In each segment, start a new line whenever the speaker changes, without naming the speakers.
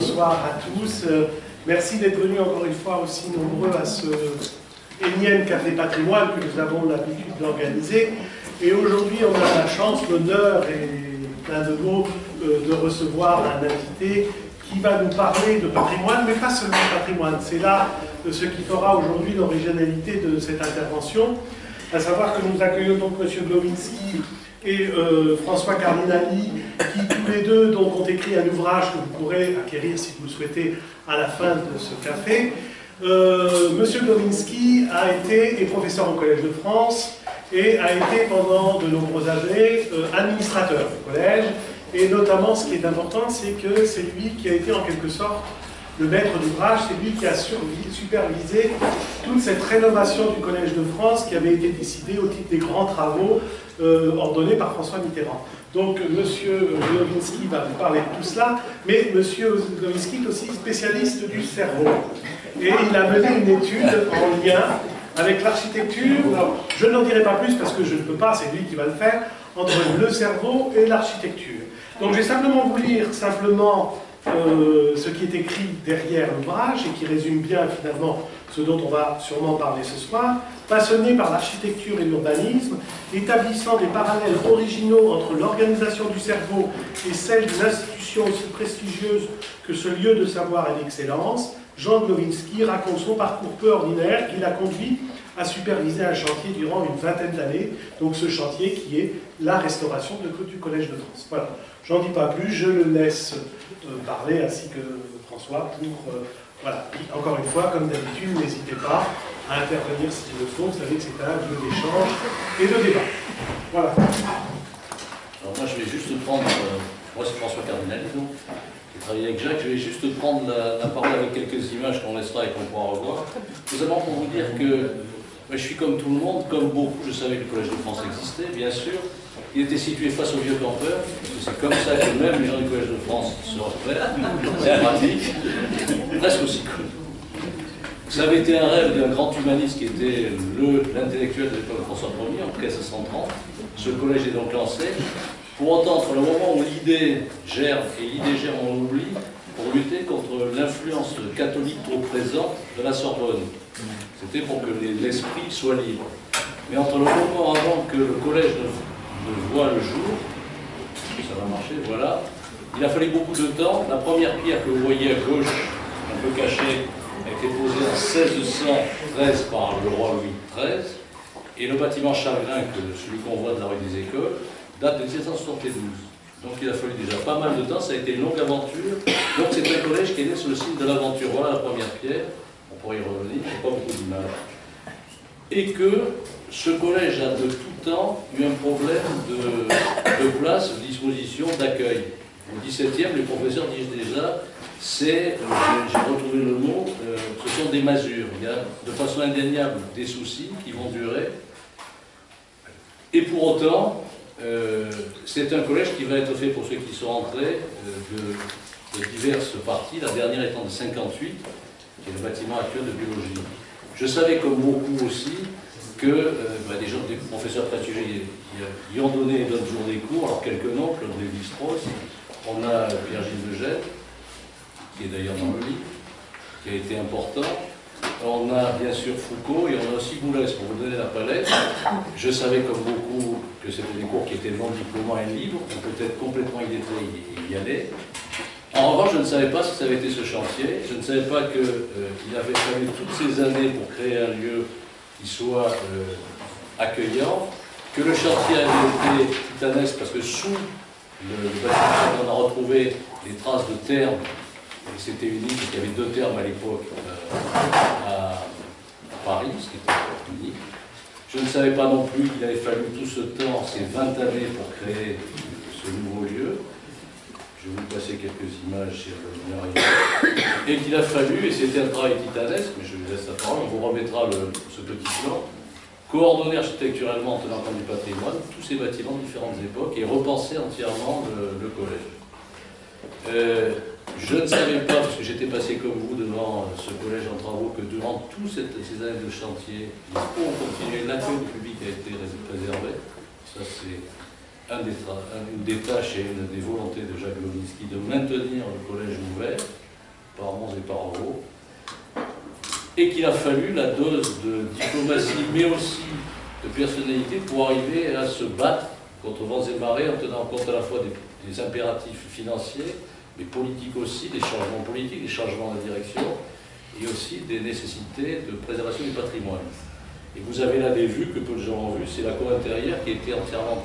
Bonsoir à tous. Merci d'être venus encore une fois aussi nombreux à ce énième Café Patrimoine que nous avons l'habitude d'organiser. Et aujourd'hui, on a la chance, l'honneur et plein de mots de recevoir un invité qui va nous parler de patrimoine, mais pas seulement de patrimoine. C'est là ce qui fera aujourd'hui l'originalité de cette intervention, à savoir que nous accueillons donc M. Glowinski et François Cardinali, qui tous les deux donc, ont écrit un ouvrage que vous pourrez acquérir si vous le souhaitez à la fin de ce café. Monsieur Glowinski est professeur au Collège de France et a été pendant de nombreuses années administrateur du collège. Et notamment, ce qui est important, c'est que c'est lui qui a été en quelque sorte le maître d'ouvrage, c'est lui qui a supervisé toute cette rénovation du Collège de France qui avait été décidée au titre des grands travaux ordonnés par François Mitterrand. Donc, M. Glowinski va vous parler de tout cela, mais M. Glowinski est aussi spécialiste du cerveau. Et il a mené une étude en lien avec l'architecture. Je n'en dirai pas plus parce que je ne peux pas, c'est lui qui va le faire, entre le cerveau et l'architecture. Donc, je vais simplement vous lire ce qui est écrit derrière l'ouvrage et qui résume bien finalement ce dont on va sûrement parler ce soir. Passionné par l'architecture et l'urbanisme, établissant des parallèles originaux entre l'organisation du cerveau et celle d'une institution aussi prestigieuse que ce lieu de savoir et d'excellence, Jean Glowinski raconte son parcours peu ordinaire qui l'a conduit à superviser un chantier durant une vingtaine d'années, donc ce chantier qui est la restauration du Collège de France. Voilà, j'en dis pas plus, je le laisse parler, ainsi que François, pour... voilà, encore une fois, comme d'habitude, n'hésitez pas à intervenir s'il le faut, vous savez que c'est un lieu d'échange et de débat. Voilà.
Alors moi je vais juste prendre, moi c'est François Cardinali, donc, j'ai travaillé avec Jacques, je vais juste prendre la parole avec quelques images qu'on laissera et qu'on pourra revoir. Tout simplement pour vous dire que je suis comme tout le monde, comme beaucoup, je savais que le Collège de France existait, bien sûr. Il était situé face au vieux campeur, c'est comme ça que même les gens du Collège de France se repèrent. C'est pratique, presque aussi cool. Ça avait été un rêve d'un grand humaniste qui était l'intellectuel de l'époque François Ier, en 1530. Ce collège est donc lancé. Pour autant, entre le moment où l'idée germe et l'idée germe on l'oublie, pour lutter contre l'influence catholique trop présente de la Sorbonne. C'était pour que l'esprit soit libre. Mais entre le moment avant que le collège ne voit le jour, ça va marcher, voilà, il a fallu beaucoup de temps. La première pierre que vous voyez à gauche, un peu cachée, a été posée en 1613 par le roi Louis XIII, et le bâtiment Chagrin, celui qu'on voit de la rue des Écoles, date de 1772. Donc il a fallu déjà pas mal de temps, ça a été une longue aventure. Donc c'est un collège qui est né sur le signe de l'aventure. Voilà la première pierre, on pourrait y revenir, il n'y a pas beaucoup d'images. Et que ce collège a de tout temps eu un problème de place, de disposition, d'accueil. Au XVIIe, les professeurs disent déjà, j'ai retrouvé le mot, ce sont des masures. Il y a de façon indéniable des soucis qui vont durer. Et pour autant, c'est un collège qui va être fait pour ceux qui sont entrés de diverses parties, la dernière étant de 58, qui est le bâtiment actuel de biologie. Je savais comme beaucoup aussi que des professeurs prestigieux y ont donné et donnent toujours des cours. Alors quelques noms, Claude Lévi-Strauss, on a Pierre-Gilles de Gênes, qui est d'ailleurs dans le livre, qui a été important. On a bien sûr Foucault et on a aussi Boulez, pour vous donner la palette. Je savais comme beaucoup que c'était des cours qui étaient non diplômants et libres, on peut être complètement illettré et y aller. En revanche, je ne savais pas si ça avait été ce chantier, je ne savais pas qu'il avait fallu toutes ces années pour créer un lieu qui soit accueillant, que le chantier avait été titanesque parce que sous le bâtiment, on a retrouvé des traces de termes. C'était unique, il y avait 2 termes à l'époque à Paris, ce qui était unique. Je ne savais pas non plus qu'il avait fallu tout ce temps, ces 20 années, pour créer ce nouveau lieu. Je vais vous passer quelques images si on y arrive. Et qu'il a fallu, et c'était un travail titanesque, mais je vous laisse la parole, on vous remettra ce petit plan, coordonner architecturellement en tenant compte du patrimoine, tous ces bâtiments de différentes époques, et repenser entièrement le collège. Je ne savais pas, parce que j'étais passé comme vous devant ce collège en travaux, que durant toutes ces années de chantier, on continuait, l'accueil du public a été préservé. Ça, c'est une des tâches et une des volontés de Jacques Glowinski de maintenir le collège ouvert. par bons et par euros, et qu'il a fallu la dose de diplomatie, mais aussi de personnalité pour arriver à se battre contre vents et marées en tenant compte à la fois des impératifs financiers, mais politiques aussi, des changements politiques, des changements de direction, et aussi des nécessités de préservation du patrimoine. Et vous avez là des vues que peu de gens ont vues, c'est la cour intérieure qui a été entièrement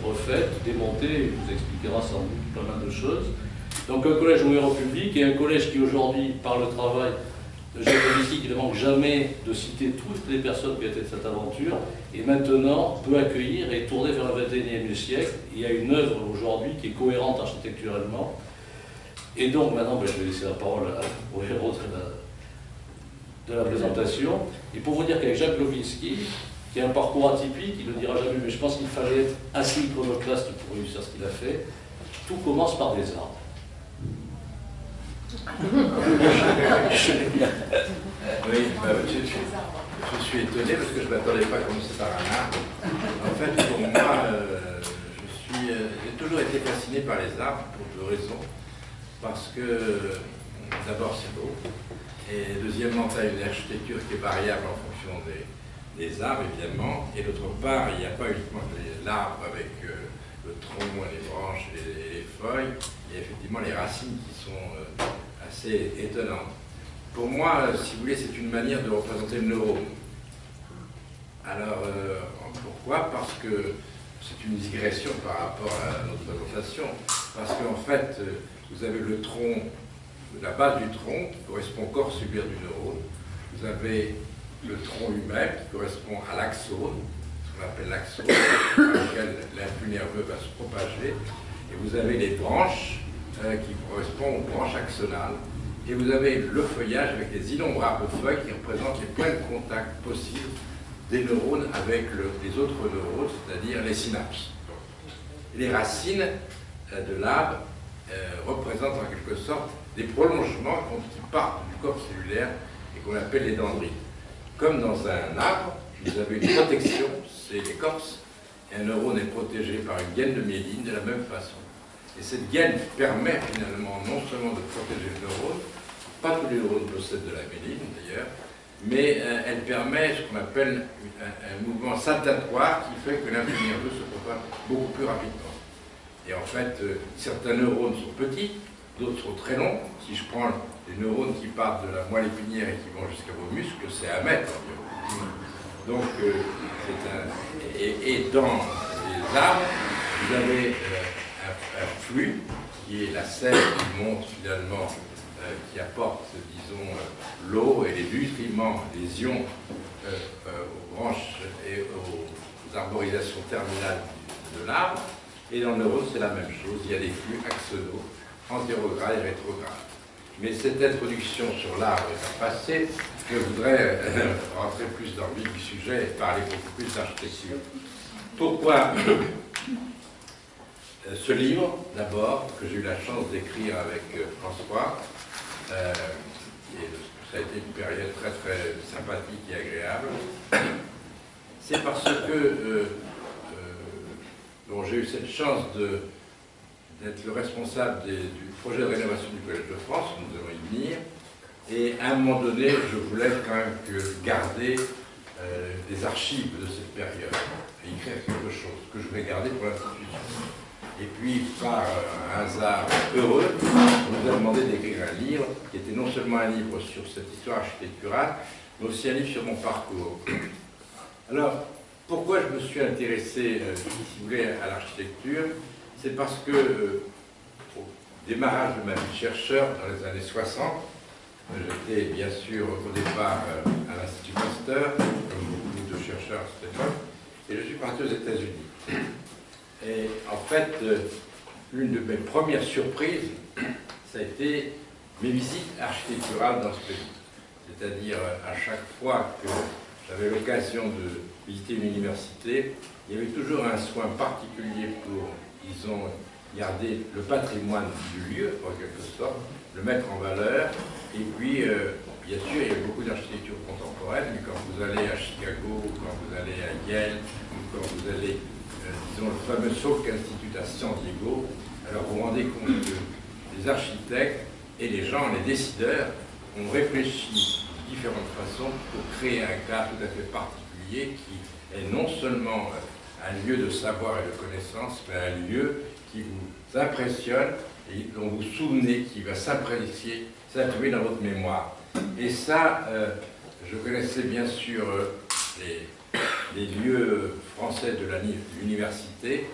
refaite, démontée, il vous expliquera sans doute pas mal de choses. Donc un collège ouvert au public et un collège qui aujourd'hui, par le travail de Jacques Lewinsky, qui ne manque jamais de citer toutes les personnes qui ont été de cette aventure, et maintenant peut accueillir et tourner vers le XXIe siècle. Il y a une œuvre aujourd'hui qui est cohérente architecturalement. Et donc maintenant, je vais laisser la parole au héros de la présentation. Et pour vous dire qu'avec Jacques Lewinsky, qui a un parcours atypique, il ne le dira jamais, mais je pense qu'il fallait être assez iconoclaste pour réussir ce qu'il a fait, tout commence par des arbres.
Oui, je suis étonné parce que je ne m'attendais pas à commencer par un arbre. En fait, pour moi, j'ai toujours été fasciné par les arbres pour deux raisons. Parce que, d'abord, c'est beau. Et deuxièmement, tu as une architecture qui est variable en fonction des arbres, évidemment. Et d'autre part, il n'y a pas uniquement l'arbre avec le tronc, les branches et les feuilles. Il y a effectivement les racines qui sont assez étonnantes. Pour moi, si vous voulez, c'est une manière de représenter le neurone. Alors, pourquoi? Parce que c'est une digression par rapport à notre présentation. Parce qu'en fait, vous avez le tronc, la base du tronc qui correspond au corps cellulaire du neurone. Vous avez le tronc lui-même qui correspond à l'axone, ce qu'on appelle l'axone, dans lequel l'influx nerveux va se propager. Et vous avez les branches qui correspondent aux branches axonales. Et vous avez le feuillage avec les innombrables feuilles qui représentent les points de contact possibles des neurones avec les autres neurones, c'est-à-dire les synapses. Et les racines de l'arbre représentent en quelque sorte des prolongements qui partent du corps cellulaire et qu'on appelle les dendrites. Comme dans un arbre, vous avez une protection, c'est l'écorce, et un neurone est protégé par une gaine de myéline de la même façon. Et cette gaine permet finalement non seulement de protéger le neurone, pas tous les neurones possèdent de la myéline d'ailleurs, mais elle permet ce qu'on appelle un mouvement saltatoire qui fait que l'influx nerveux se propage beaucoup plus rapidement. Et en fait, certains neurones sont petits, d'autres sont très longs. Si je prends les neurones qui partent de la moelle épinière et qui vont jusqu'à vos muscles, c'est 1 mètre environ. Donc, et dans les arbres, vous avez un flux qui est la sève qui monte finalement, qui apporte, disons, l'eau et les nutriments, les ions aux branches et aux arborisations terminales de l'arbre. Et dans le neurone, c'est la même chose. Il y a des flux axonaux, antérogrades et rétrogrades. Mais cette introduction sur l'arbre est un passé. Je voudrais rentrer plus dans le vif du sujet et parler beaucoup plus d'architecture. Pourquoi ce livre, d'abord, que j'ai eu la chance d'écrire avec François, et ça a été une période très très sympathique et agréable, c'est parce que j'ai eu cette chance d'être le responsable du projet de rénovation du Collège de France, nous allons y venir, et à un moment donné, je voulais quand même garder des archives de cette période, et écrire quelque chose que je voulais garder pour l'institution. Et puis, par un hasard heureux, on nous a demandé d'écrire un livre qui était non seulement un livre sur cette histoire architecturale, mais aussi un livre sur mon parcours. Alors, pourquoi je me suis intéressé, si vous voulez, à l'architecture? C'est parce que, au démarrage de ma vie de chercheur, dans les années 60, j'étais bien sûr au départ à l'Institut Pasteur, comme beaucoup de chercheurs à cette époque, et je suis parti aux États-Unis. Et en fait, l'une de mes premières surprises, ça a été mes visites architecturales dans ce pays. C'est-à-dire, à chaque fois que j'avais l'occasion de visiter une université, il y avait toujours un soin particulier pour, disons, garder le patrimoine du lieu, en quelque sorte, le mettre en valeur. Et puis, bien sûr, il y a beaucoup d'architecture contemporaine, mais quand vous allez à Chicago, ou quand vous allez à Yale, ou quand vous allez, disons, le fameux Salk Institute à San Diego, alors vous vous rendez compte que les architectes Et les gens, les décideurs, ont réfléchi de différentes façons pour créer un cadre tout à fait particulier qui est non seulement un lieu de savoir et de connaissance, mais un lieu qui vous impressionne et dont vous vous souvenez, qui va s'imprimer dans votre mémoire. Et ça, je connaissais bien sûr les lieux français de l'université,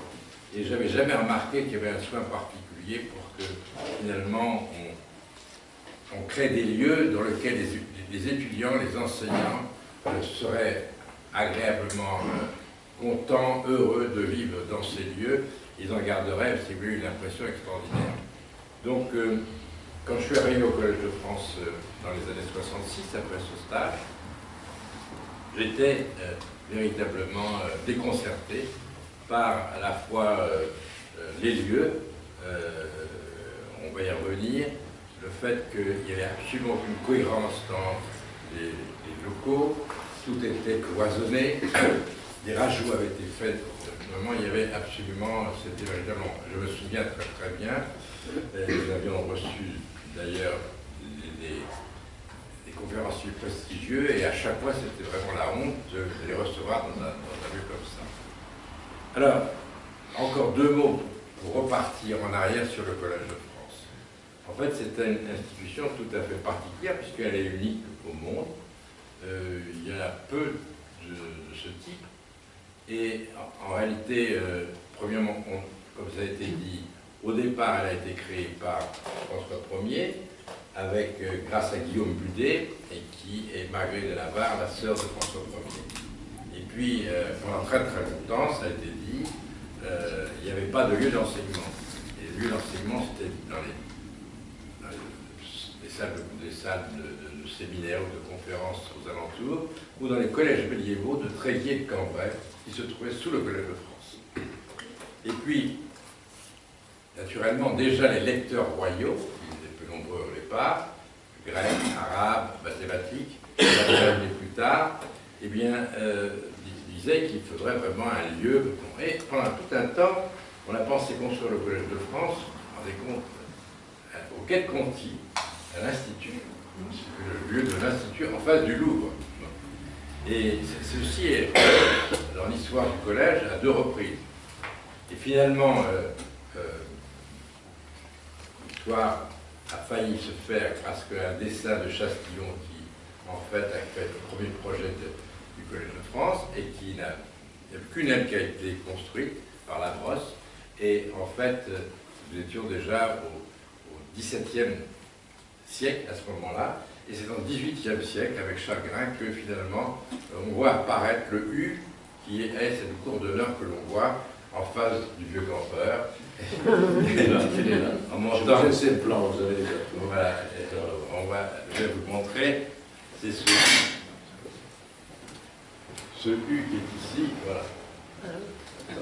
et je n'avais jamais remarqué qu'il y avait un soin particulier pour que finalement on crée des lieux dans lesquels les étudiants, les enseignants seraient agréablement contents, heureux de vivre dans ces lieux. Ils en garderaient, si vous voulez, une impression extraordinaire. Donc, quand je suis arrivé au Collège de France dans les années 66, après ce stage, j'étais véritablement déconcerté par à la fois les lieux, on va y revenir, le fait qu'il n'y avait absolument aucune cohérence dans les locaux, tout était cloisonné, des rajouts avaient été faits, normalement il y avait absolument, c'était véritablement, je me souviens très très bien, nous avions reçu d'ailleurs des conférenciers prestigieux, et à chaque fois c'était vraiment la honte de les recevoir dans un lieu comme ça. Alors, encore deux mots pour repartir en arrière sur le Collège de France. En fait, c'est une institution tout à fait particulière puisqu'elle est unique au monde. Il y en a peu de ce type. Et en réalité, premièrement, comme ça a été dit, au départ, elle a été créée par François Ier, avec, grâce à Guillaume Budet, et qui est Marguerite de Navarre, la sœur de François Ier. Et puis, pendant très très longtemps, ça a été dit, il n'y avait pas de lieu d'enseignement. Les lieux d'enseignement, c'était dans les salles de séminaires ou de conférences aux alentours, ou dans les collèges médiévaux de Tréguier et de Cambrai, qui se trouvaient sous le Collège de France. Et puis, naturellement, déjà les lecteurs royaux, qui étaient peu nombreux au départ, grecs, arabes, mathématiques, plus tard, eh bien, disaient qu'il faudrait vraiment un lieu. Et pendant tout un temps, on a pensé construire le Collège de France, vous vous rendez compte, au Quai de Conti, à l'Institut, le lieu de l'Institut en face du Louvre. Et ceci est dans l'histoire du collège à deux reprises. Et finalement, l'histoire a failli se faire grâce à un dessin de Chastillon qui, en fait, a fait le premier projet du Collège de France et qui il n'y a qu'une aile qui a été construite par la Brosse. Et en fait, nous étions déjà au XVIIe siècle à ce moment-là. Et c'est dans le XVIIIe siècle, avec chagrin, que finalement, on voit apparaître le U, qui est cette cour d'honneur que l'on voit en face du vieux campeur. En montant,
c'est le plan, vous avez déjà.
Voilà, je vais vous montrer, c'est ce U qui est ici, voilà.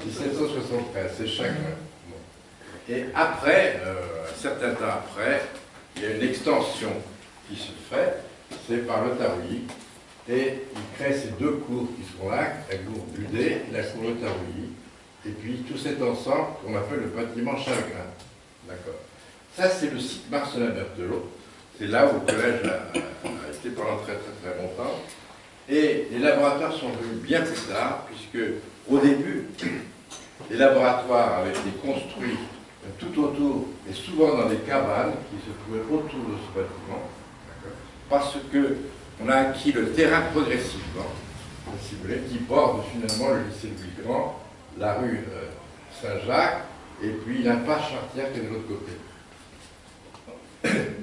1773, c'est chacun. Et après, un certain temps après, il y a une extension qui se fait, c'est par le Tarouilly, et il crée ces deux cours qui sont là, la cour Budet et la cour Le Tarouilly, et puis tout cet ensemble qu'on appelle le bâtiment Chagrin. D'accord. Ça, c'est le site Marcelin-Berthelot. C'est là où le collège a été pendant très très très longtemps. Et les laboratoires sont venus bien plus tard, puisque au début, les laboratoires avaient été construits tout autour, et souvent dans des cabanes qui se trouvaient autour de ce bâtiment, parce qu'on a acquis le terrain progressivement, si vous voulez, qui borde finalement le lycée Louis-Grand, la rue Saint-Jacques, et puis l'impasse Chartière qui est de l'autre côté.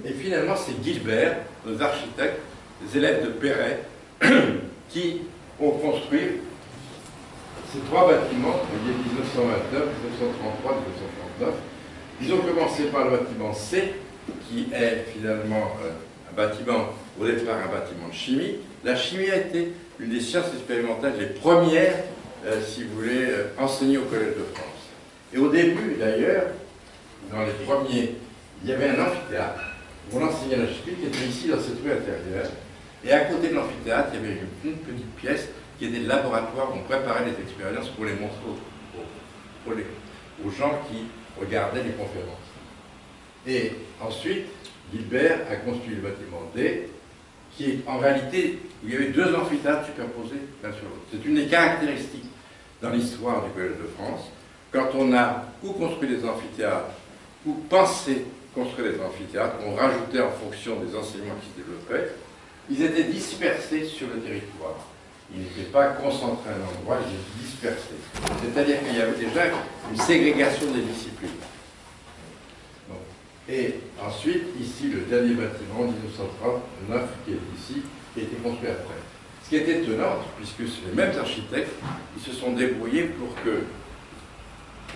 Et finalement, c'est Gilbert, nos architectes, les élèves de Perret, qui ont construit ces trois bâtiments, vous voyez, 1929, 1933, 1939. Ils ont commencé par le bâtiment C, qui est finalement un bâtiment, au départ un bâtiment de chimie. La chimie a été une des sciences expérimentales les premières, si vous voulez, enseignées au Collège de France. Et au début, d'ailleurs, dans les premiers, il y avait un amphithéâtre où on enseignait la chimie qui était ici dans cette rue intérieure. Et à côté de l'amphithéâtre, il y avait une petite pièce qui était le laboratoire où on préparait des expériences pour les montrer aux gens qui regardaient les conférences. Et ensuite, Gilbert a construit le bâtiment D, qui est en réalité, où il y avait deux amphithéâtres superposés l'un sur l'autre. C'est une des caractéristiques dans l'histoire du Collège de France. Quand on a ou construit des amphithéâtres, ou pensé construire des amphithéâtres, on rajoutait en fonction des enseignements qui se développaient, ils étaient dispersés sur le territoire. Ils n'étaient pas concentrés à un endroit, ils étaient dispersés. C'est-à-dire qu'il y avait déjà une ségrégation des disciplines. Bon. Et ensuite, ici, le dernier bâtiment, 1939, qui est ici, qui a été construit après. Ce qui est étonnant, puisque c'est les mêmes architectes, ils se sont débrouillés pour que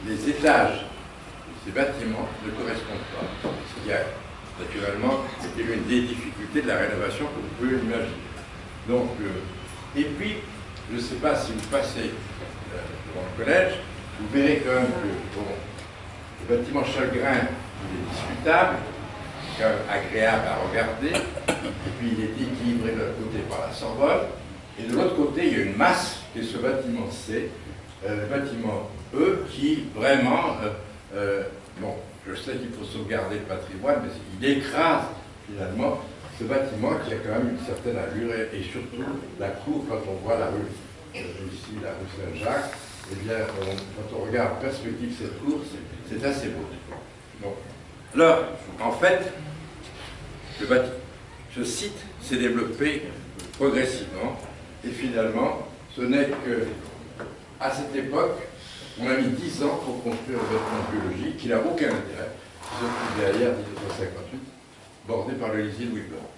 les étages de ces bâtiments ne correspondent pas. Ce qui a naturellement été l'une des difficultés de la rénovation que vous pouvez imaginer. Donc, et puis, je ne sais pas si vous passez devant le collège, vous verrez quand même que bon, le bâtiment Chalgrin, il est discutable, quand même agréable à regarder, et puis il est équilibré de l'autre côté par la Sorbonne, et de l'autre côté, il y a une masse qui est ce bâtiment C, le bâtiment E, qui vraiment, bon, je sais qu'il faut sauvegarder le patrimoine, mais il écrase finalement ce bâtiment qui a quand même une certaine allure, et surtout la cour, quand on voit la rue, ici la rue Saint-Jacques, eh bien, quand on regarde en perspective cette cour, c'est assez beau. Bon. Alors, en fait, ce site s'est développé progressivement, et finalement, ce n'est que à cette époque, on a mis 10 ans pour construire le bâtiment biologique, qui n'a aucun intérêt, qui se trouve derrière 1958, bordé par le lycée Louis Blanc.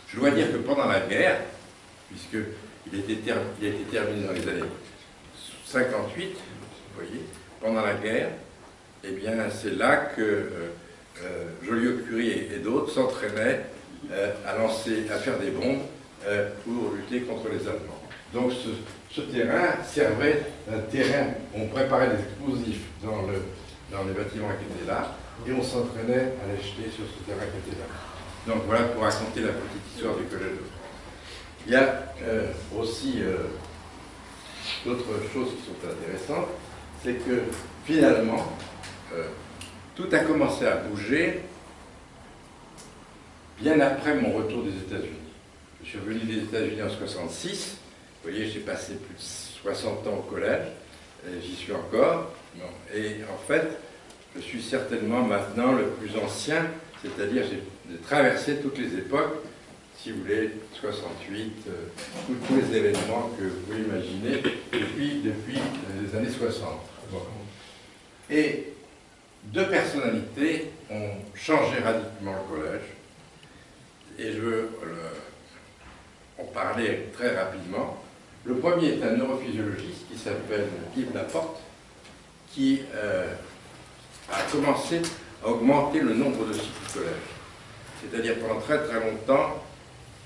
Je dois dire que pendant la guerre, puisqu'il a été terminé dans les années 58, vous voyez, pendant la guerre, eh bien, c'est là que Joliot-Curie et d'autres s'entraînaient à faire des bombes pour lutter contre les Allemands. Donc ce terrain servait d'un terrain, on préparait des explosifs dans les bâtiments qui étaient là, et on s'entraînait à les jeter sur ce terrain qui était là. Donc voilà pour raconter la petite histoire du Collège de France. Il y a aussi d'autres choses qui sont intéressantes, c'est que finalement, tout a commencé à bouger bien après mon retour des États-Unis. Je suis revenu des États-Unis en 1966. Vous voyez, j'ai passé plus de 60 ans au collège, et j'y suis encore. Bon. Et en fait, je suis certainement maintenant le plus ancien, c'est-à-dire j'ai traversé toutes les époques, si vous voulez, 68, tous les événements que vous pouvez imaginer depuis les années 60. Bon. Et deux personnalités ont changé radicalement le collège, et je veux en parler très rapidement. Le premier est un neurophysiologiste qui s'appelle Yves Laporte, qui a commencé à augmenter le nombre de cycles du collège. C'est-à-dire pendant très très longtemps,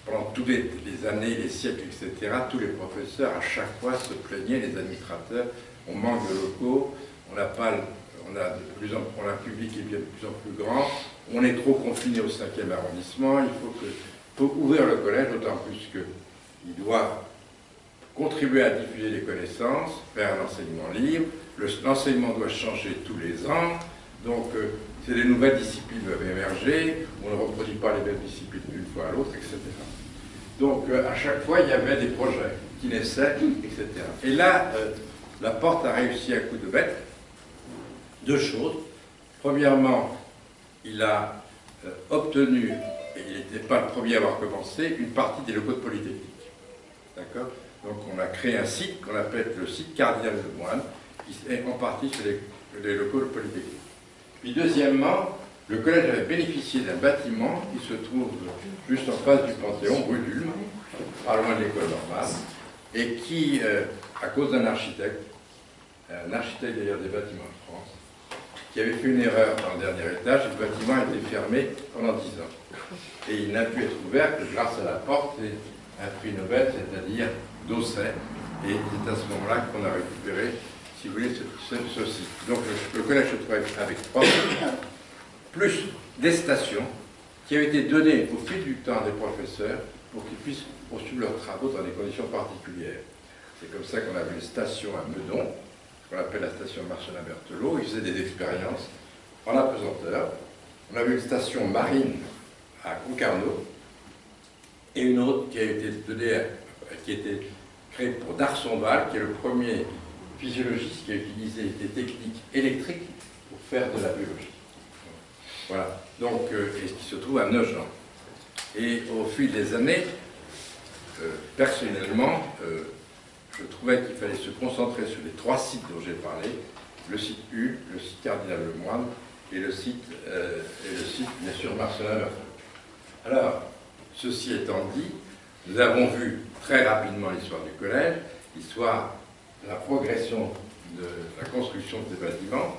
pendant toutes les années, les siècles, etc., tous les professeurs à chaque fois se plaignaient, les administrateurs, on manque de locaux, on a un public qui est bien de plus en plus grand, on est trop confiné au 5e arrondissement, il faut ouvrir le collège, d'autant plus qu'il doit contribuer à diffuser les connaissances, faire un enseignement libre, l'enseignement doit changer tous les ans, donc c'est des nouvelles disciplines doivent émerger, on ne reproduit pas les mêmes disciplines d'une fois à l'autre, etc. Donc à chaque fois, il y avait des projets qui naissaient, etc. Et là, Laporte a réussi à coup de bête deux choses. Premièrement, il a obtenu, et il n'était pas le premier à avoir commencé, une partie des locaux de Polytechnique. D'accord ? Donc on a créé un site qu'on appelle le site Cardinal de Moine, qui est en partie sur les locaux de Polytechnique. Puis deuxièmement, le collège avait bénéficié d'un bâtiment qui se trouve juste en face du Panthéon, rue d'Ulm, pas loin de l'école normale, et qui, à cause d'un architecte d'ailleurs des bâtiments de France, qui avait fait une erreur dans le dernier étage, et le bâtiment a été fermé pendant 10 ans. Et il n'a pu être ouvert que grâce à Laporte et un prix Nobel, c'est-à-dire d'Ossay, et c'est à ce moment-là qu'on a récupéré, si vous voulez, ce site. Donc le collège se trouve avec 3 plus des stations qui avaient été données au fil du temps à des professeurs pour qu'ils puissent poursuivre leurs travaux dans des conditions particulières. C'est comme ça qu'on avait une station à Meudon, qu'on appelle la station Marcelin-Berthelot. Ils faisaient des expériences en apesanteur. On avait une station marine à Concarneau, et une autre qui a été créée pour Darsonval, qui est le premier physiologiste qui a utilisé des techniques électriques pour faire de la biologie. Voilà, donc, et ce qui se trouve à Nogent. Et au fil des années, personnellement, je trouvais qu'il fallait se concentrer sur les 3 sites dont j'ai parlé, le site U, le site Cardinal Lemoine et le site, bien sûr, Marcelin. Alors, ceci étant dit, nous avons vu très rapidement l'histoire du collège, l'histoire de la progression de la construction de ces bâtiments,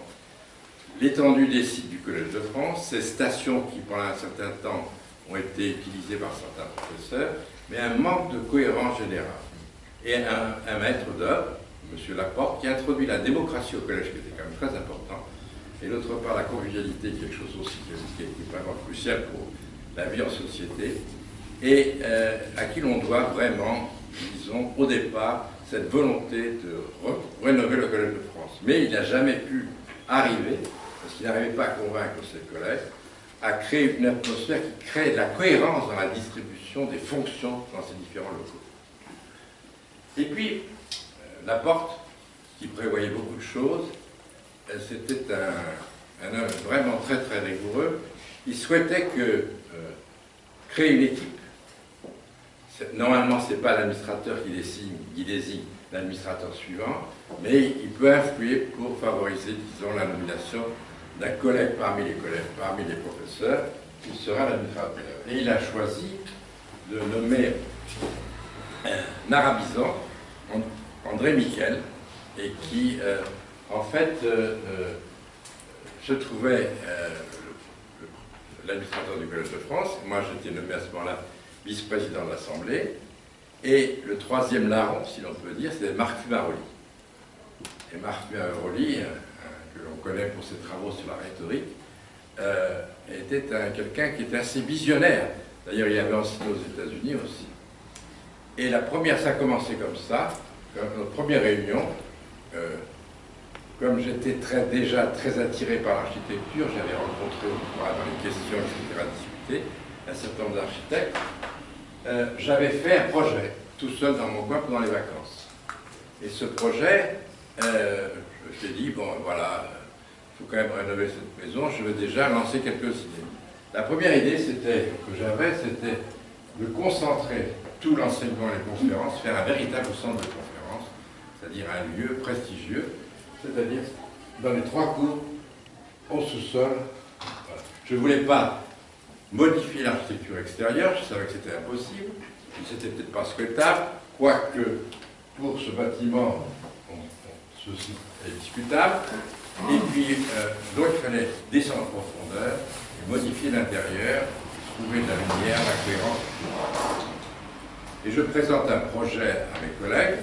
l'étendue des sites du Collège de France, ces stations qui, pendant un certain temps, ont été utilisées par certains professeurs, mais un manque de cohérence générale. Et un maître d'œuvre, M. Laporte, qui a introduit la démocratie au collège, qui était quand même très important, et d'autre part la convivialité, quelque chose aussi qui est vraiment crucial pour la vie en société, et à qui l'on doit vraiment, disons, au départ, cette volonté de rénover le Collège de France. Mais il n'a jamais pu arriver, parce qu'il n'arrivait pas à convaincre ces collèges, à créer une atmosphère qui crée de la cohérence dans la distribution des fonctions dans ces différents locaux. Et puis, Laporte, qui prévoyait beaucoup de choses, c'était un homme vraiment très très rigoureux. Il souhaitait créer une équipe. Normalement, ce n'est pas l'administrateur qui désigne l'administrateur suivant, mais il peut influer pour favoriser, disons, la nomination d'un collègue parmi les professeurs, qui sera l'administrateur. Et il a choisi de nommer Narabizan, André Miquel, et qui, en fait, se trouvait l'administrateur du Collège de France. Moi, j'étais nommé à ce moment-là vice-président de l'Assemblée. Et le 3e larron, si l'on peut dire, c'était Marc Fumaroli. Et Marc Fumaroli, que l'on connaît pour ses travaux sur la rhétorique, était quelqu'un qui était assez visionnaire. D'ailleurs, il avait enseigné aux États-Unis aussi. Et ça a commencé comme ça, notre première réunion. Comme j'étais déjà très attiré par l'architecture, j'avais rencontré, voilà, dans les questions, etc., discuté, un certain nombre d'architectes. J'avais fait un projet, tout seul dans mon coin pendant les vacances. Et ce projet, je t'ai dit, bon, voilà, il faut quand même rénover cette maison, je veux déjà lancer quelques idées. La première idée que j'avais, c'était de concentrer tout l'enseignement et les conférences, faire un véritable centre de conférences, c'est-à-dire un lieu prestigieux, c'est-à-dire dans les 3 cours, au sous-sol. Voilà. Je ne voulais pas modifier l'architecture extérieure, je savais que c'était impossible, c'était peut-être pas souhaitable, quoique pour ce bâtiment, ceci est discutable. Et puis, donc il fallait descendre en profondeur, et modifier l'intérieur, trouver de la lumière, la cohérence. Et je présente un projet à mes collègues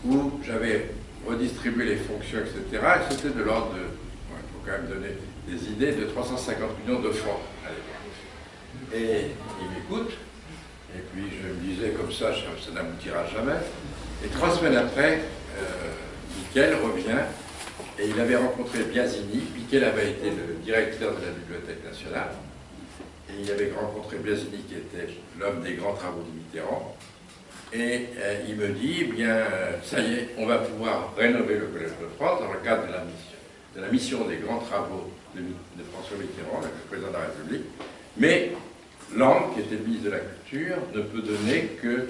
où j'avais redistribué les fonctions, etc. Et c'était de l'ordre de, il faut quand même donner des idées, de 350 millions de francs à l'époque. Et ils m'écoutent, et puis je me disais comme ça n'aboutira jamais. Et 3 semaines après, Miquel revient, et il avait rencontré Biasini. Miquel avait été le directeur de la Bibliothèque nationale, et il avait rencontré Biasini, qui était l'homme des grands travaux de Mitterrand. Et il me dit, eh bien, ça y est, on va pouvoir rénover le Collège de France dans le cadre de la mission des grands travaux de François Mitterrand, le président de la République. Mais Lang, qui était le ministre de la Culture, ne peut donner que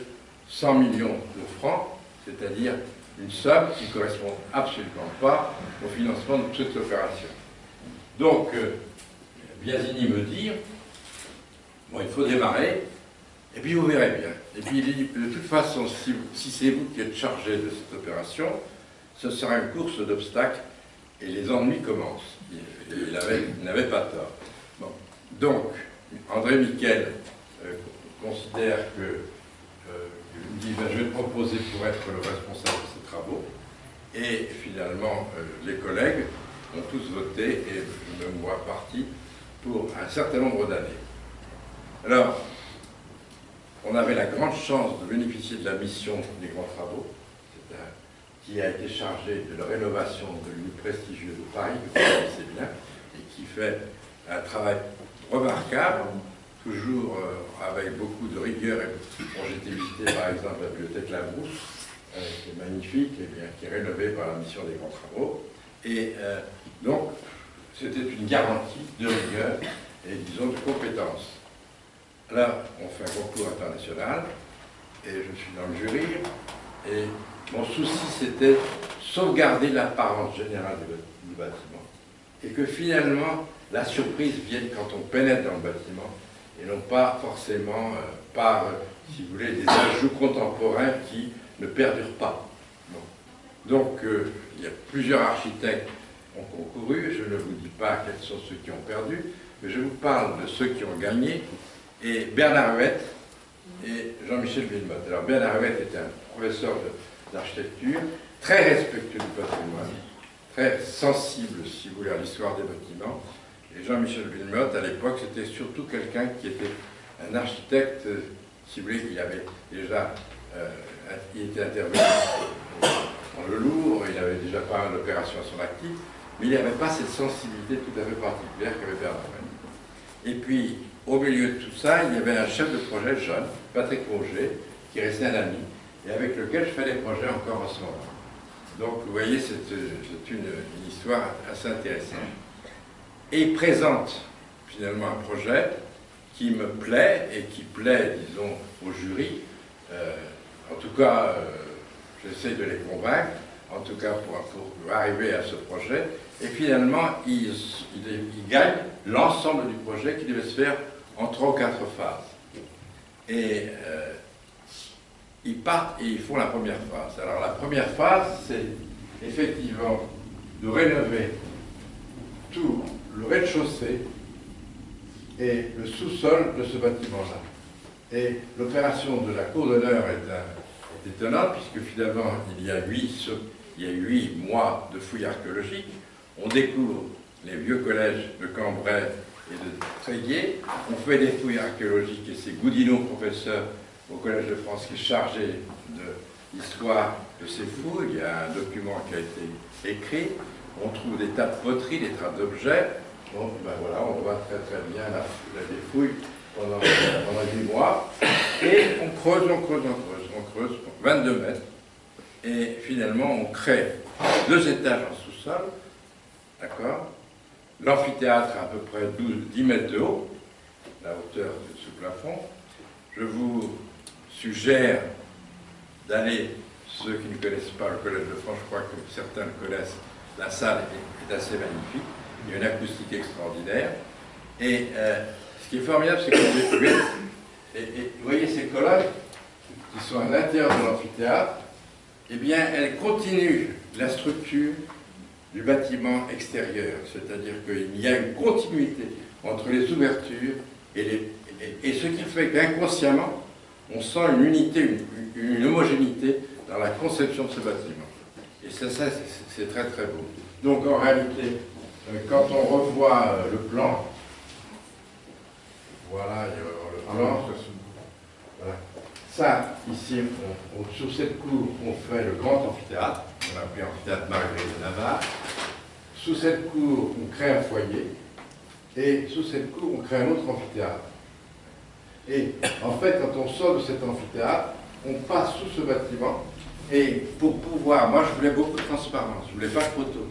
100 millions de francs, c'est-à-dire une somme qui ne correspond absolument pas au financement de toute cette opération. Donc, Biasini me dit, bon, il faut démarrer, et puis vous verrez bien. Et puis il dit, de toute façon, si c'est vous qui êtes chargé de cette opération, ce sera une course d'obstacles, et les ennuis commencent. Il n'avait pas tort. Bon. Donc, André Miquel considère que, il me dit, ben, je vais te proposer pour être le responsable de ces travaux. Et finalement, les collègues ont tous voté, et même moi parti, pour un certain nombre d'années. Alors, on avait la grande chance de bénéficier de la mission des grands travaux, qui a été chargée de la rénovation de lieux prestigieux de Paris, que vous connaissez bien, et qui fait un travail remarquable. toujours avec beaucoup de rigueur. Bon, j'ai été visiter par exemple la bibliothèque Labrousse, qui est magnifique, et bien, qui est rénovée par la mission des grands travaux. Et donc, c'était une garantie de rigueur et, disons, de compétence. Là, on fait un concours international, et je suis dans le jury, et mon souci, c'était sauvegarder l'apparence générale du bâtiment. Et que finalement, la surprise vienne quand on pénètre dans le bâtiment, et non pas forcément par, si vous voulez, des ajouts contemporains qui ne perdurent pas. Bon. Donc, il y a plusieurs architectes qui ont concouru, je ne vous dis pas quels sont ceux qui ont perdu, mais je vous parle de ceux qui ont gagné, et Bernard Huet et Jean-Michel Wilmotte. Alors Bernard Huet était un professeur d'architecture, très respectueux du patrimoine, très sensible, si vous voulez, à l'histoire des bâtiments. Et Jean-Michel Wilmotte, à l'époque, c'était surtout quelqu'un qui était un architecte, si vous voulez, il avait déjà, il était intervenu dans le Louvre, il avait déjà pas mal d'opérations à son actif, mais il n'avait pas cette sensibilité tout à fait particulière qu'avait Bernard Huet. Et puis, au milieu de tout ça, il y avait un chef de projet jeune, Patrick Roger, qui restait un ami, et avec lequel je fais des projets encore en ce moment. Donc, vous voyez, c'est une histoire assez intéressante. Et il présente finalement un projet qui me plaît et qui plaît, disons, au jury. En tout cas, j'essaie de les convaincre, en tout cas pour arriver à ce projet. Et finalement, il gagne l'ensemble du projet qui devait se faire en 3 ou 4 phases. Et ils partent et ils font la première phase. Alors la première phase, c'est effectivement de rénover tout le rez-de-chaussée et le sous-sol de ce bâtiment-là. Et l'opération de la cour d'honneur est étonnante, puisque finalement, il y a 8 mois de fouilles archéologiques. On découvre les vieux collèges de Cambrai et de Tréguier. On fait des fouilles archéologiques, et c'est Goudineau, professeur au Collège de France, qui est chargé de l'histoire de ces fouilles. Il y a un document qui a été écrit. On trouve des tas de poteries, des traces d'objets. Bon, ben voilà, on voit très très bien les fouilles pendant 8 mois. Et on creuse, 22 mètres. Et finalement, on crée 2 étages en sous-sol. D'accord? L'amphithéâtre a à peu près 10 mètres de haut, la hauteur de ce plafond. Je vous suggère d'aller, ceux qui ne connaissent pas le Collège de France, je crois que certains le connaissent, la salle est assez magnifique, il y a une acoustique extraordinaire. Et ce qui est formidable, c'est que vous voyez ces colonnes qui sont à l'intérieur de l'amphithéâtre, eh bien, elles continuent la structure du bâtiment extérieur, c'est-à-dire qu'il y a une continuité entre les ouvertures et ce qui fait qu'inconsciemment, on sent une unité, une homogénéité dans la conception de ce bâtiment. Et ça c'est très très beau. Donc en réalité, quand on revoit le plan, voilà, il y a le plan, voilà. Ça, ici, sur cette cour, on fait le grand amphithéâtre, on a appelé amphithéâtre Marguerite de Navarre. Sous cette cour, on crée un foyer, et sous cette cour, on crée un autre amphithéâtre. Et en fait, quand on sort de cet amphithéâtre, on passe sous ce bâtiment, et pour pouvoir, moi je voulais beaucoup de transparence, je voulais pas de photos.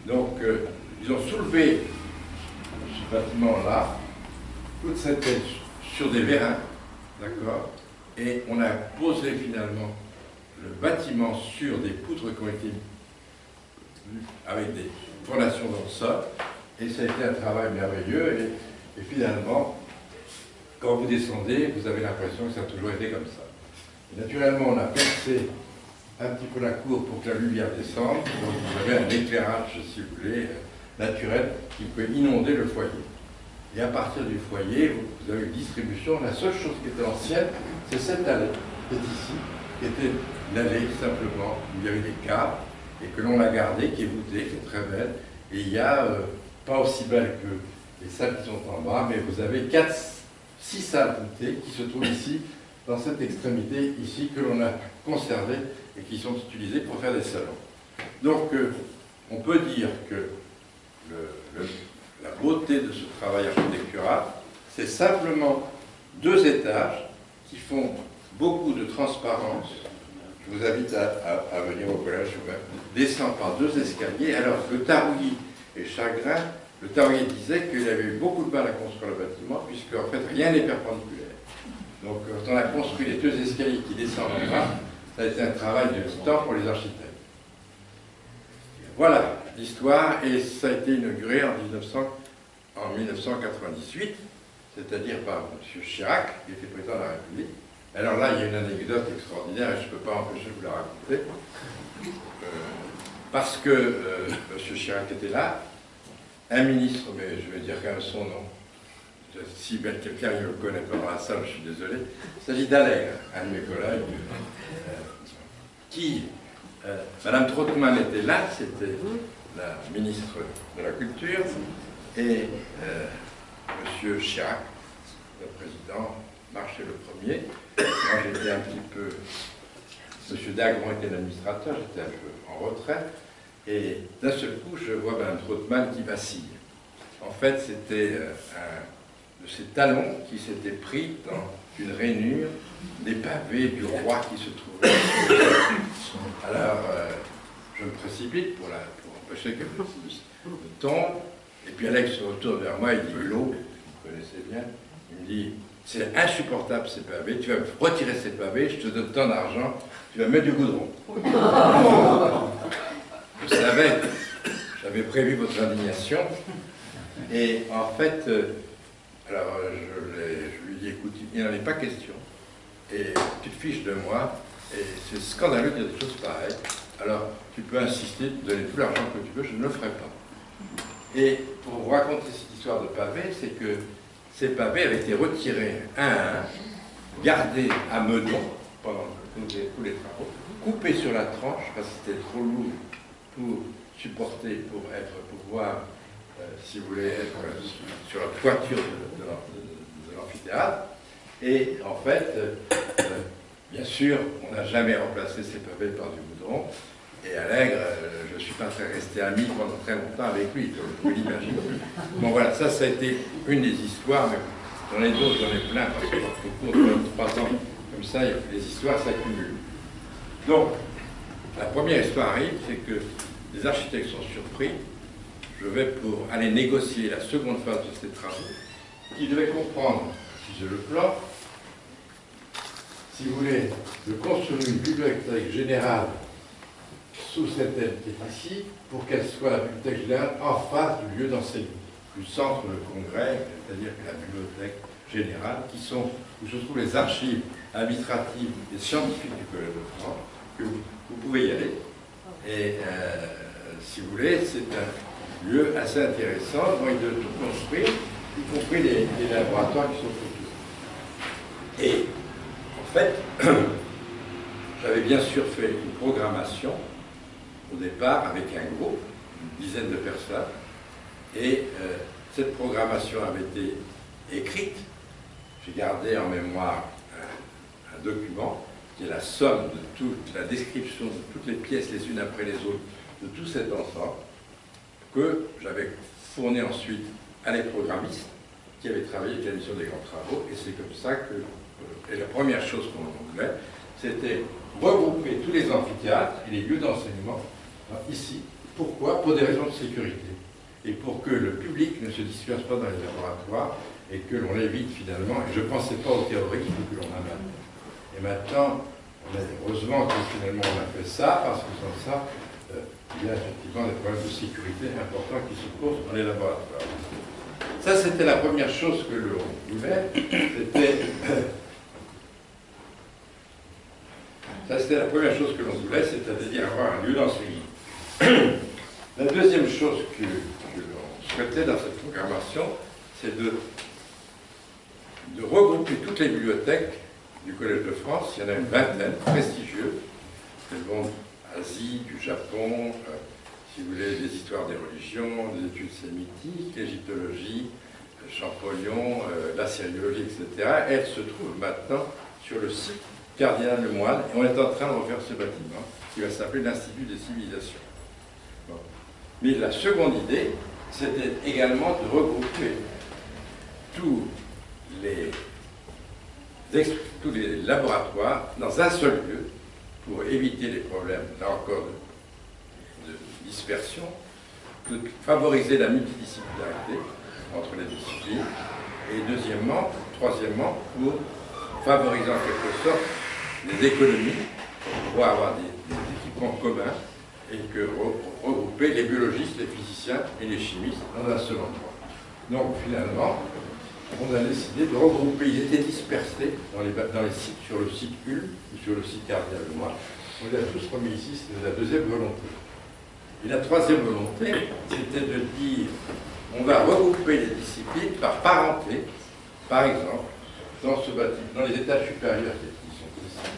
Donc, ils ont soulevé ce bâtiment-là, toute cette tête sur des vérins, d'accord? Et on a posé finalement le bâtiment sur des poutres qui ont été avec des fondations dans le sol. Et ça a été un travail merveilleux. Et finalement, quand vous descendez, vous avez l'impression que ça a toujours été comme ça. Et naturellement, on a percé un petit peu la cour pour que la lumière descende. Donc vous avez un éclairage, si vous voulez, naturel qui peut inonder le foyer. Et à partir du foyer, vous avez une distribution. La seule chose qui était ancienne, c'est cette allée qui est ici, qui était l'allée simplement, où il y avait des caves, et que l'on a gardée, qui est voûtée, qui est très belle. Et il y a, pas aussi belle que les salles qui sont en bas, mais vous avez 6 salles voûtées qui se trouvent ici, dans cette extrémité ici, que l'on a conservées et qui sont utilisées pour faire des salons. Donc, on peut dire que la beauté de ce travail architectural, C'est simplement 2 étages qui font beaucoup de transparence. Je vous invite à venir au collège, descendre par 2 escaliers, alors que Tarouilly et Chagrin, le Tarouilly disait qu'il avait eu beaucoup de mal à construire le bâtiment, puisque en fait rien n'est perpendiculaire. Donc quand on a construit les 2 escaliers qui descendent en bas, ça a été un travail de temps pour les architectes. Voilà l'histoire, et ça a été inauguré en 1998, c'est-à-dire par M. Chirac, qui était président de la République. Alors là, il y a une anecdote extraordinaire, et je ne peux pas empêcher de vous la raconter, parce que M. Chirac était là, un ministre, mais je vais dire quand même son nom, si bien quelqu'un ne le connaît pas dans la salle, je suis désolé, il s'agit d'Allègre, un de mes collègues, Madame Trottmann était là, c'était la ministre de la Culture, et M. Chirac, le président, marchait le premier. Moi, j'étais un petit peu... M. Dagron était l'administrateur, j'étais un peu en retrait, et d'un seul coup, je vois Mme Trottmann qui vacille. En fait, c'était un de ces talons qui s'était pris dans une rainure des pavés du roi qui se trouvait. Alors, je me précipite pour empêcher que le tombe, et puis Alex se retourne vers moi, il dit « L'eau, vous connaissez bien », il me dit « C'est insupportable ces pavés, tu vas retirer ces pavés, je te donne tant d'argent, tu vas mettre du goudron. » Je savais, j'avais prévu votre indignation, et en fait, alors je lui dis, écoute, il n'en est pas question, et tu te fiches de moi, et c'est scandaleux qu'il y ait des choses pareilles, alors tu peux insister, te donner tout l'argent que tu veux, je ne le ferai pas. Et pour vous raconter cette histoire de pavés, c'est que ces pavés avaient été retirés un à un, gardés à Meudon pendant tous les travaux, coupés sur la tranche, parce que c'était trop lourd pour supporter, pour pouvoir, si vous voulez, être sur la toiture de l'amphithéâtre. Et en fait, bien sûr, on n'a jamais remplacé ces pavés par du goudron. Et Allègre, je ne suis pas resté ami pendant très longtemps avec lui, comme vous l'imaginez. Bon voilà, ça a été une des histoires, mais j'en ai d'autres, j'en ai plein, parce qu'au cours de 3 ans, comme ça, les histoires s'accumulent. Donc, la première histoire arrive, c'est que les architectes sont surpris. Je vais pour aller négocier la seconde phase de ces travaux, qui devait comprendre, si j'ai le plan, si vous voulez, de construire une bibliothèque générale sous cette aile qui est ici, pour qu'elle soit la bibliothèque générale en face du lieu d'enseignement, du centre de congrès, c'est-à-dire que la bibliothèque générale, où se trouvent les archives administratives et scientifiques du Collège de France, que vous pouvez y aller. Et si vous voulez, c'est un lieu assez intéressant, où il doit tout construire, y compris les laboratoires qui sont autour. Et en fait, j'avais bien sûr fait une programmation au départ avec un groupe, une dizaine de personnes, et cette programmation avait été écrite. J'ai gardé en mémoire un document qui est la somme de toute la description de toutes les pièces les unes après les autres de tout cet ensemble, que j'avais fourni ensuite à les programmistes qui avaient travaillé avec la mission des grands travaux, et c'est comme ça que, et la première chose qu'on voulait, c'était regrouper tous les amphithéâtres et les lieux d'enseignement ici. Pourquoi? Pour des raisons de sécurité, et pour que le public ne se disperse pas dans les laboratoires, et que l'on l'évite finalement, et je ne pensais pas au terrorisme que l'on a maintenant. Et maintenant, heureusement que finalement on a fait ça, parce que sans ça, il y a effectivement des problèmes de sécurité importants qui se posent dans les laboratoires. Ça, c'était la première chose que l'on voulait. C'était la première chose que l'on voulait, c'est-à-dire avoir un lieu d'enseignement. La deuxième chose que l'on souhaitait dans cette programmation, c'est de regrouper toutes les bibliothèques du Collège de France. Il y en a une vingtaine, prestigieuses. Elles vont d'Asie, du Japon, si vous voulez, des histoires des religions, des études sémitiques, l'égyptologie, Champollion, la syriologie, etc. Elles se trouvent maintenant sur le site Cardinal Lemoine, et on est en train de refaire ce bâtiment qui va s'appeler l'Institut des civilisations. Bon. Mais la seconde idée, c'était également de regrouper tous tous les laboratoires dans un seul lieu pour éviter les problèmes, là encore, de dispersion, favoriser la multidisciplinarité entre les disciplines, et troisièmement, pour favoriser en quelque sorte des économies, pour avoir des équipements communs, et que regrouper les biologistes, les physiciens et les chimistes dans un seul endroit. Donc finalement, on a décidé de regrouper, ils étaient dispersés dans les sites, sur le site Ulm ou sur le site Cardinal Lemoine. On les a tous remis ici, c'était la deuxième volonté. Et la troisième volonté, c'était de dire, on va regrouper les disciplines par parenté, par exemple, dans ce bâtiment, dans les étages supérieurs qui sont ici.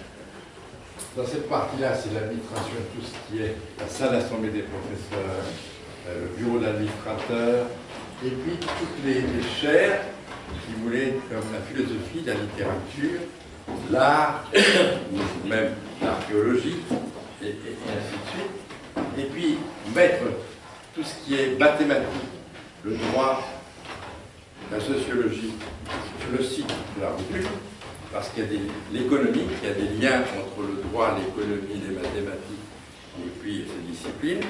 Dans cette partie-là, c'est l'administration, tout ce qui est la salle d'assemblée des professeurs, le bureau d'administrateur, et puis toutes les chaires, si vous voulez, comme la philosophie, la littérature, l'art, ou même l'archéologie, et ainsi de suite. Et puis mettre tout ce qui est mathématique, le droit, la sociologie, sur le site de la revue, parce qu'il y a l'économie, il y a des liens entre le droit, l'économie, les mathématiques, et puis ces disciplines,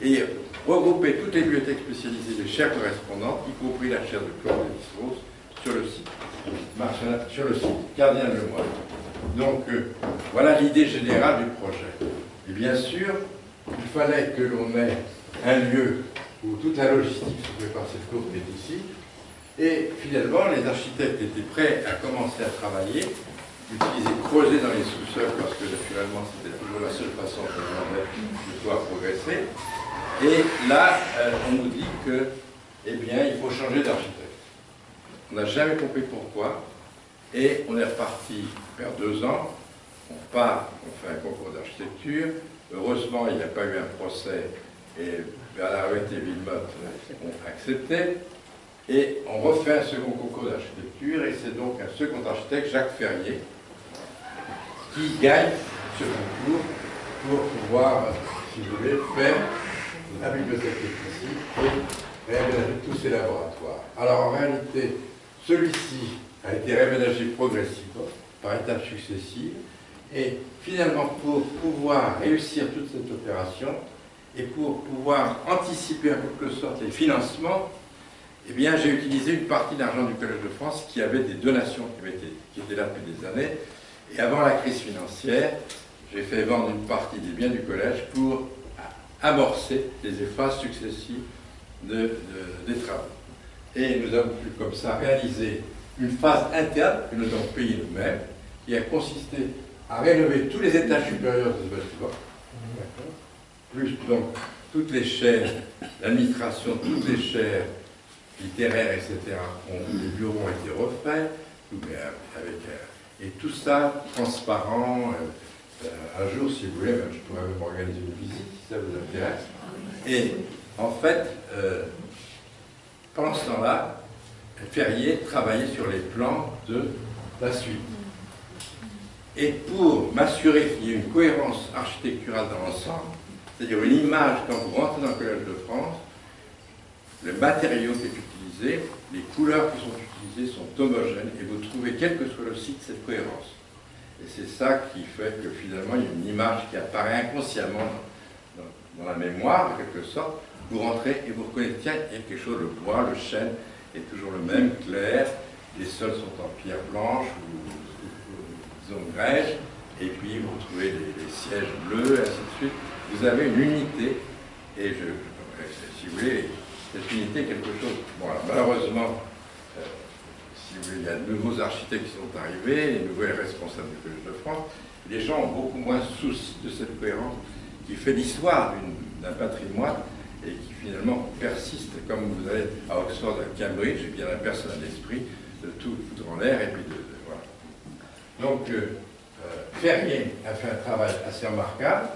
et regrouper toutes les bibliothèques spécialisées des chaires correspondantes, y compris la chaire de Claude Lévi-Strauss, sur le site Cardinal Lemoine. Donc voilà l'idée générale du projet. Et bien sûr, il fallait que l'on ait un lieu où toute la logistique se fait par cette cour qui est ici. Et finalement, les architectes étaient prêts à commencer à travailler, utiliser, creuser dans les sous-sols, parce que naturellement, c'était toujours la seule façon de pouvoir progresser. Et là, on nous dit que, eh bien, il faut changer d'architecte. On n'a jamais compris pourquoi, et on est reparti vers 2 ans. On part, on fait un concours d'architecture. Heureusement, il n'y a pas eu un procès, et Bernard Huet et Villemotte ont accepté. Et on refait un second concours d'architecture, et c'est donc un second architecte, Jacques Ferrier, qui gagne ce concours pour pouvoir, si vous voulez, faire la bibliothèque ici et réaménager tous ces laboratoires. Alors en réalité, celui-ci a été réaménagé progressivement, par étapes successives, et finalement, pour pouvoir réussir toute cette opération, et pour pouvoir anticiper en quelque sorte les financements, eh bien, j'ai utilisé une partie de l'argent du Collège de France qui avait des donations qui étaient là depuis des années. Et avant la crise financière, j'ai fait vendre une partie des biens du Collège pour amorcer les effaces successives des travaux. Et nous avons pu comme ça réaliser une phase interne que nous avons payée nous-mêmes, qui a consisté à rénover tous les étages supérieurs de ce bâtiment, plus donc toutes les chaires, l'administration, toutes les chaires littéraires, etc. Les bureaux ont été refaits, et tout ça transparent. Un jour, si vous voulez, je pourrais même organiser une visite, si ça vous intéresse. Et en fait, pendant ce temps-là, Ferrier travaillait sur les plans de la suite. Et pour m'assurer qu'il y ait une cohérence architecturale dans l'ensemble, c'est-à-dire une image, quand vous rentrez dans le Collège de France, le matériau qui est utilisé, les couleurs qui sont utilisées sont homogènes, et vous trouvez, quel que soit le site, cette cohérence. Et c'est ça qui fait que finalement, il y a une image qui apparaît inconsciemment dans la mémoire, en quelque sorte. Vous rentrez et vous reconnaissez, tiens, il y a quelque chose, le bois, le chêne est toujours le même, clair, les sols sont en pierre blanche ou zone grège, et puis vous trouvez les sièges bleus, et ainsi de suite. Vous avez une unité, et si vous voulez, cette unité est quelque chose. Bon, alors, malheureusement, si vous voulez, il y a de nouveaux architectes qui sont arrivés, les nouvelles responsables du Collège de France. Les gens ont beaucoup moins souci de cette cohérence qui fait l'histoire d'un patrimoine et qui finalement persiste, comme vous allez à Oxford, à Cambridge, et bien la personne à l'esprit de tout foutre en l'air, et puis voilà. Donc, Ferrier a fait un travail assez remarquable,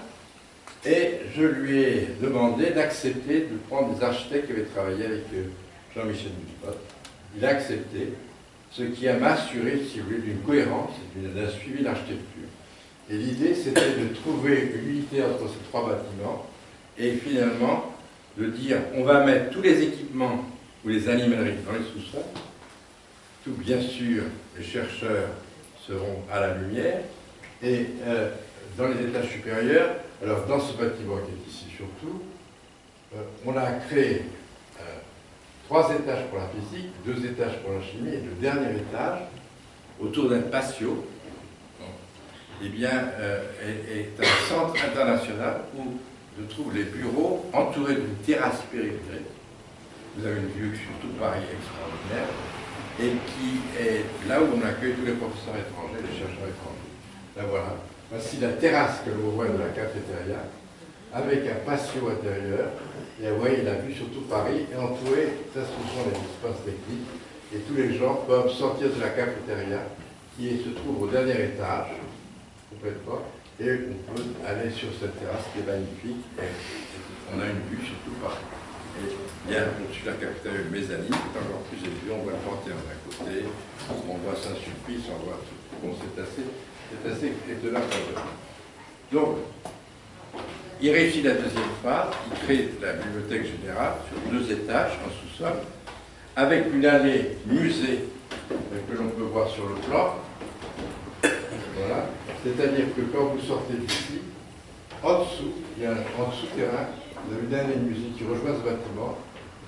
et je lui ai demandé d'accepter de prendre des architectes qui avaient travaillé avec Jean-Michel Mouspot. Il a accepté, ce qui m'a assuré, si vous voulez, d'une cohérence et d'un suivi d'architecture. Et l'idée, c'était de trouver une unité entre ces 3 bâtiments, et finalement, de dire, on va mettre tous les équipements ou les animaleries dans les sous-sols, tout bien sûr, les chercheurs seront à la lumière. Et dans les étages supérieurs, alors dans ce bâtiment qui est ici surtout, on a créé 3 étages pour la physique, 2 étages pour la chimie, et le dernier étage, autour d'un patio, eh bien, est un centre international où je trouve les bureaux entourés d'une terrasse périphérique. Vous avez une vue sur tout Paris extraordinaire, et qui est là où on accueille tous les professeurs étrangers, les chercheurs étrangers. Là voilà, voici la terrasse que l'on voit de la cafétéria, avec un patio intérieur, et vous voyez la vue sur tout Paris, et entouré, ça ce sont les espaces techniques, et tous les gens peuvent sortir de la cafétéria, qui se trouve au dernier étage, complètement, et on peut aller sur cette terrasse qui est magnifique, et on a une vue sur tout Paris. Et bien au-dessus de la cafétéria, le mezzanine, qui est encore plus élevé, on voit le Panthéon d'un côté, on voit Saint-Sulpice, on voit tout. Bon, c'est assez étonnant quand même. Donc, il réussit la deuxième phase, il crée la bibliothèque générale sur 2 étages en sous-sol, avec une allée musée que l'on peut voir sur le plan. Voilà. C'est-à-dire que quand vous sortez d'ici, en dessous, il y a en souterrain, vous avez une allée musée qui rejoint ce bâtiment.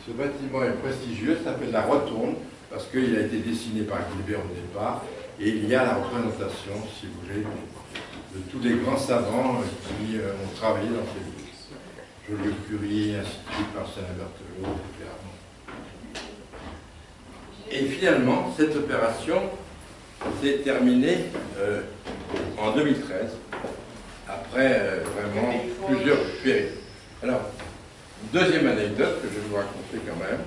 Ce bâtiment est prestigieux, ça s'appelle la Rotonde, parce qu'il a été dessiné par Gilbert au départ, et il y a la représentation, si vous voulez, de tous les grands savants qui ont travaillé dans ces lieux. Joliot-Curie, ainsi de suite, Marcellin Berthelot, etc. Et finalement, cette opération s'est terminée en 2013, après vraiment plusieurs périodes. Alors, deuxième anecdote que je vais vous raconter quand même,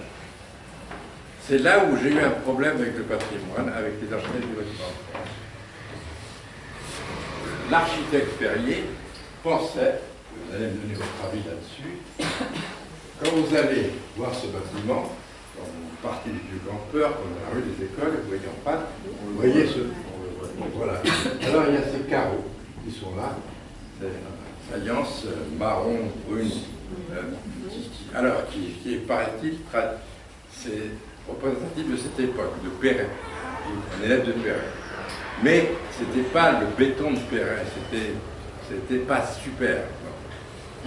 c'est là où j'ai eu un problème avec le patrimoine, avec les architectes du bâtiment. L'architecte Perrier pensait, vous allez me donner votre avis là-dessus, quand vous allez voir ce bâtiment, quand vous partez du vieux campeur, comme dans la rue des écoles, vous voyez en face, vous voyez ce... Voilà. Alors il y a ces carreaux qui sont là, faïence marron, brune, qui est, paraît-il, c'est représentatif de cette époque, de Perret, un élève de Perret. Mais ce n'était pas le béton de Perret, c'était pas super.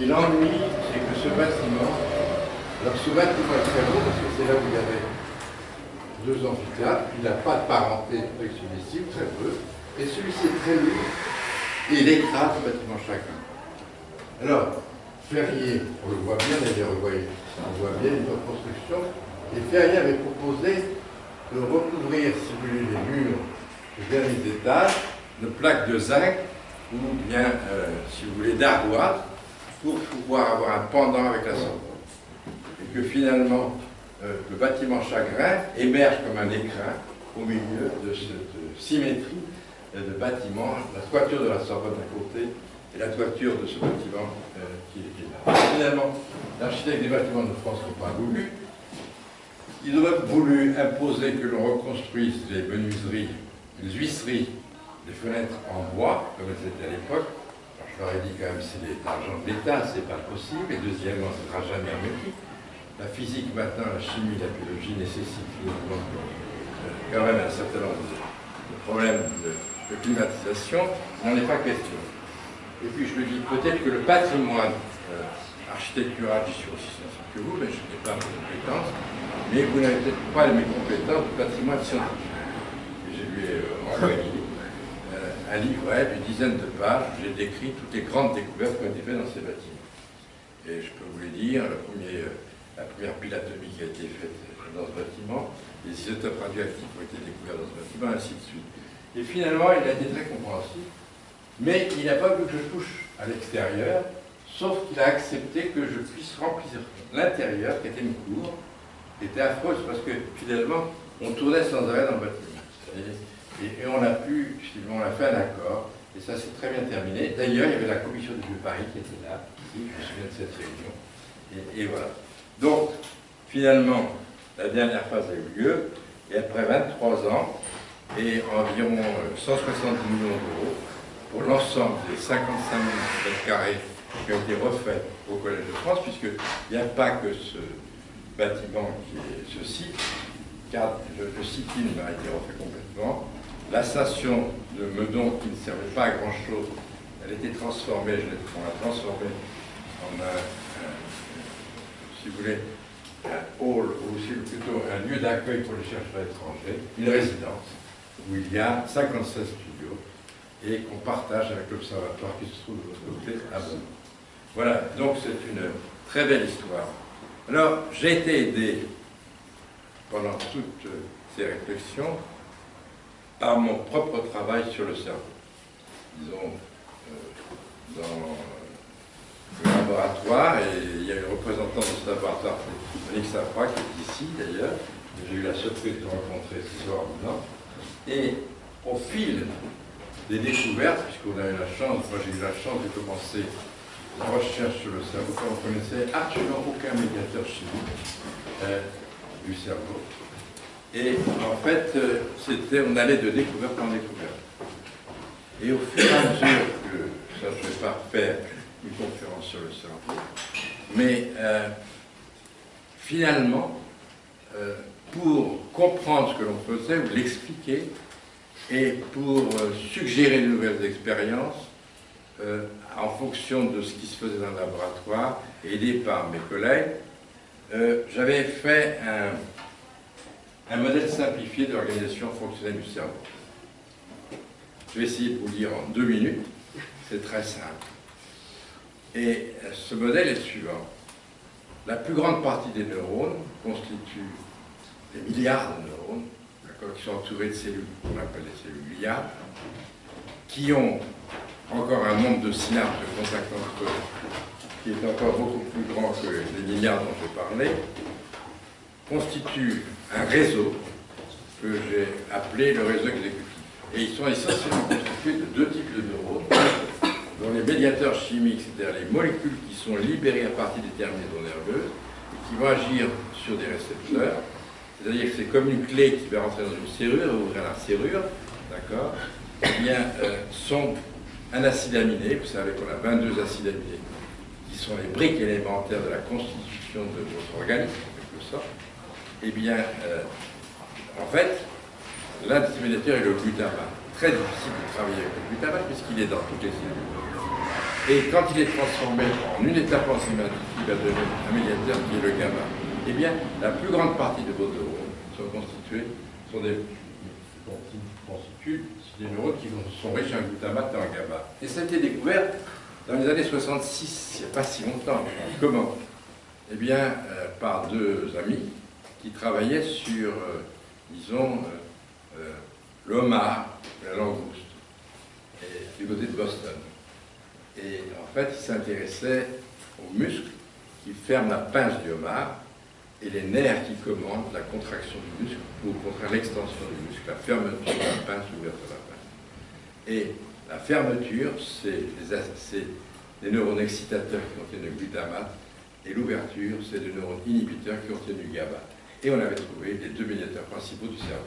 Et l'ennui, c'est que ce bâtiment, alors ce bâtiment est très beau parce que c'est là où il y avait 2 amphithéâtres, il n'a pas de parenté avec celui-ci, très peu, et celui-ci est très lourd, et il écrase le bâtiment chacun. Alors, Perrier, on le voit bien d'ailleurs, on voit bien une reconstruction, et Perrier avait proposé de recouvrir, si vous voulez, les murs des derniers étages de plaques de zinc, ou bien, si vous voulez, d'ardoise, pour pouvoir avoir un pendant avec la Sorbonne. Et que finalement, le bâtiment chagrin émerge comme un écrin au milieu de cette symétrie de bâtiment, la toiture de la Sorbonne d'un côté et la toiture de ce bâtiment qui est là. Finalement, l'architecte des bâtiments de France n'a pas voulu. Ils auraient voulu imposer que l'on reconstruise les menuiseries, les huisseries, les fenêtres en bois, comme elles étaient à l'époque. Je leur ai dit quand même, c'est l'argent de l'État, c'est pas possible. Et deuxièmement, ce ne sera jamais hermétique. La physique maintenant, la chimie, la biologie nécessitent finalement quand même un certain nombre de problèmes de climatisation. Il n'en est pas question. Et puis je me dis peut-être que le patrimoine architectural, je suis aussi sensible que vous, mais je n'ai pas mes compétences, mais vous n'avez peut-être pas mes compétences de patrimoine scientifique. Et je lui ai envoyé un livret d'une dizaine de pages où j'ai décrit toutes les grandes découvertes qui ont été faites dans ces bâtiments. Et je peux vous les dire, la première pile atomique a été faite dans ce bâtiment, les isotopes radioactifs ont été découverts dans ce bâtiment, ainsi de suite. Et finalement, il a été très compréhensif, mais il n'a pas voulu que je touche à l'extérieur, sauf qu'il a accepté que je puisse remplir l'intérieur, qui était une cour, qui était affreuse, parce que finalement, on tournait sans arrêt dans le bâtiment. Et on a pu, finalement, on a fait un accord, et ça s'est très bien terminé. D'ailleurs, il y avait la commission du Vieux-Paris qui était là, ici, je me souviens de cette réunion, et voilà. Donc, finalement, la dernière phase a eu lieu, et après 23 ans, et environ 170 millions d'euros, pour l'ensemble des 55 000 m² qui ont été refaits au Collège de France, puisqu'il n'y a pas que ce bâtiment qui est ce site, car le site a été refait complètement, la station de Meudon, qui ne servait pas à grand-chose, elle était transformée, on l'a transformée en si vous voulez, un hall, ou aussi plutôt un lieu d'accueil pour les chercheurs étrangers, une résidence, où il y a 56 studios, et qu'on partage avec l'observatoire qui se trouve de l'autre côté à Meudon. Voilà, donc c'est une très belle histoire. Alors, j'ai été aidé pendant toutes ces réflexions par mon propre travail sur le cerveau. Disons, dans le laboratoire, et il y a une représentante de ce laboratoire, c'est Monique Safra, qui est ici d'ailleurs, que j'ai eu la surprise de rencontrer ce soir maintenant. Et au fil des découvertes, puisqu'on a eu la chance, moi j'ai eu la chance de commencer la recherche sur le cerveau, quand on ne connaissait absolument aucun médiateur chimique du cerveau. Et en fait, on allait de découverte en découverte. Et au fur et à mesure que, ça je ne vais pas faire une conférence sur le cerveau, mais finalement, pour comprendre ce que l'on faisait, ou l'expliquer, et pour suggérer de nouvelles expériences, en fonction de ce qui se faisait dans le laboratoire, aidé par mes collègues, j'avais fait un modèle simplifié de l'organisation fonctionnelle du cerveau. Je vais essayer de vous le dire en 2 minutes, c'est très simple. Et ce modèle est le suivant. La plus grande partie des neurones constitue des milliards de neurones, qui sont entourés de cellules qu'on appelle les cellules gliales, qui ont encore un nombre de synapses de contact entre eux qui est encore beaucoup plus grand que les milliards dont j'ai parlé, constitue un réseau que j'ai appelé le réseau exécutif. Et ils sont essentiellement constitués de 2 types de neurones, dont les médiateurs chimiques, c'est-à-dire les molécules qui sont libérées à partir des terminaisons nerveuses et qui vont agir sur des récepteurs. C'est-à-dire que c'est comme une clé qui va rentrer dans une serrure et ouvrir la serrure, d'accord, eh bien, sont un acide aminé, vous savez qu'on a 22 acides aminés, qui sont les briques élémentaires de la constitution de votre organisme, en quelque sorte. Eh bien, en fait, l'un de ces médiateurs est le glutamate. Très difficile de travailler avec le glutamate puisqu'il est dans toutes les cellules. Et quand il est transformé en une étape enzymatique, il va devenir un médiateur qui est le gamma. Eh bien, la plus grande partie de vos neurones sont constitués, des neurones qui sont riches en glutamate et en gamma. Et ça a été découvert dans les années 66, il n'y a pas si longtemps. Comment? Eh bien, par 2 amis qui travaillaient sur, disons, le homard, la langouste, et du côté de Boston. Et en fait, ils s'intéressaient aux muscles qui ferment la pince du homard et les nerfs qui commandent la contraction du muscle, ou au contraire l'extension du muscle, la fermeture de la pince, l'ouverture de la pince. Et la fermeture, c'est des neurones excitateurs qui contiennent le glutamate, et l'ouverture, c'est des neurones inhibiteurs qui contiennent du GABA. Et on avait trouvé les 2 médiateurs principaux du cerveau.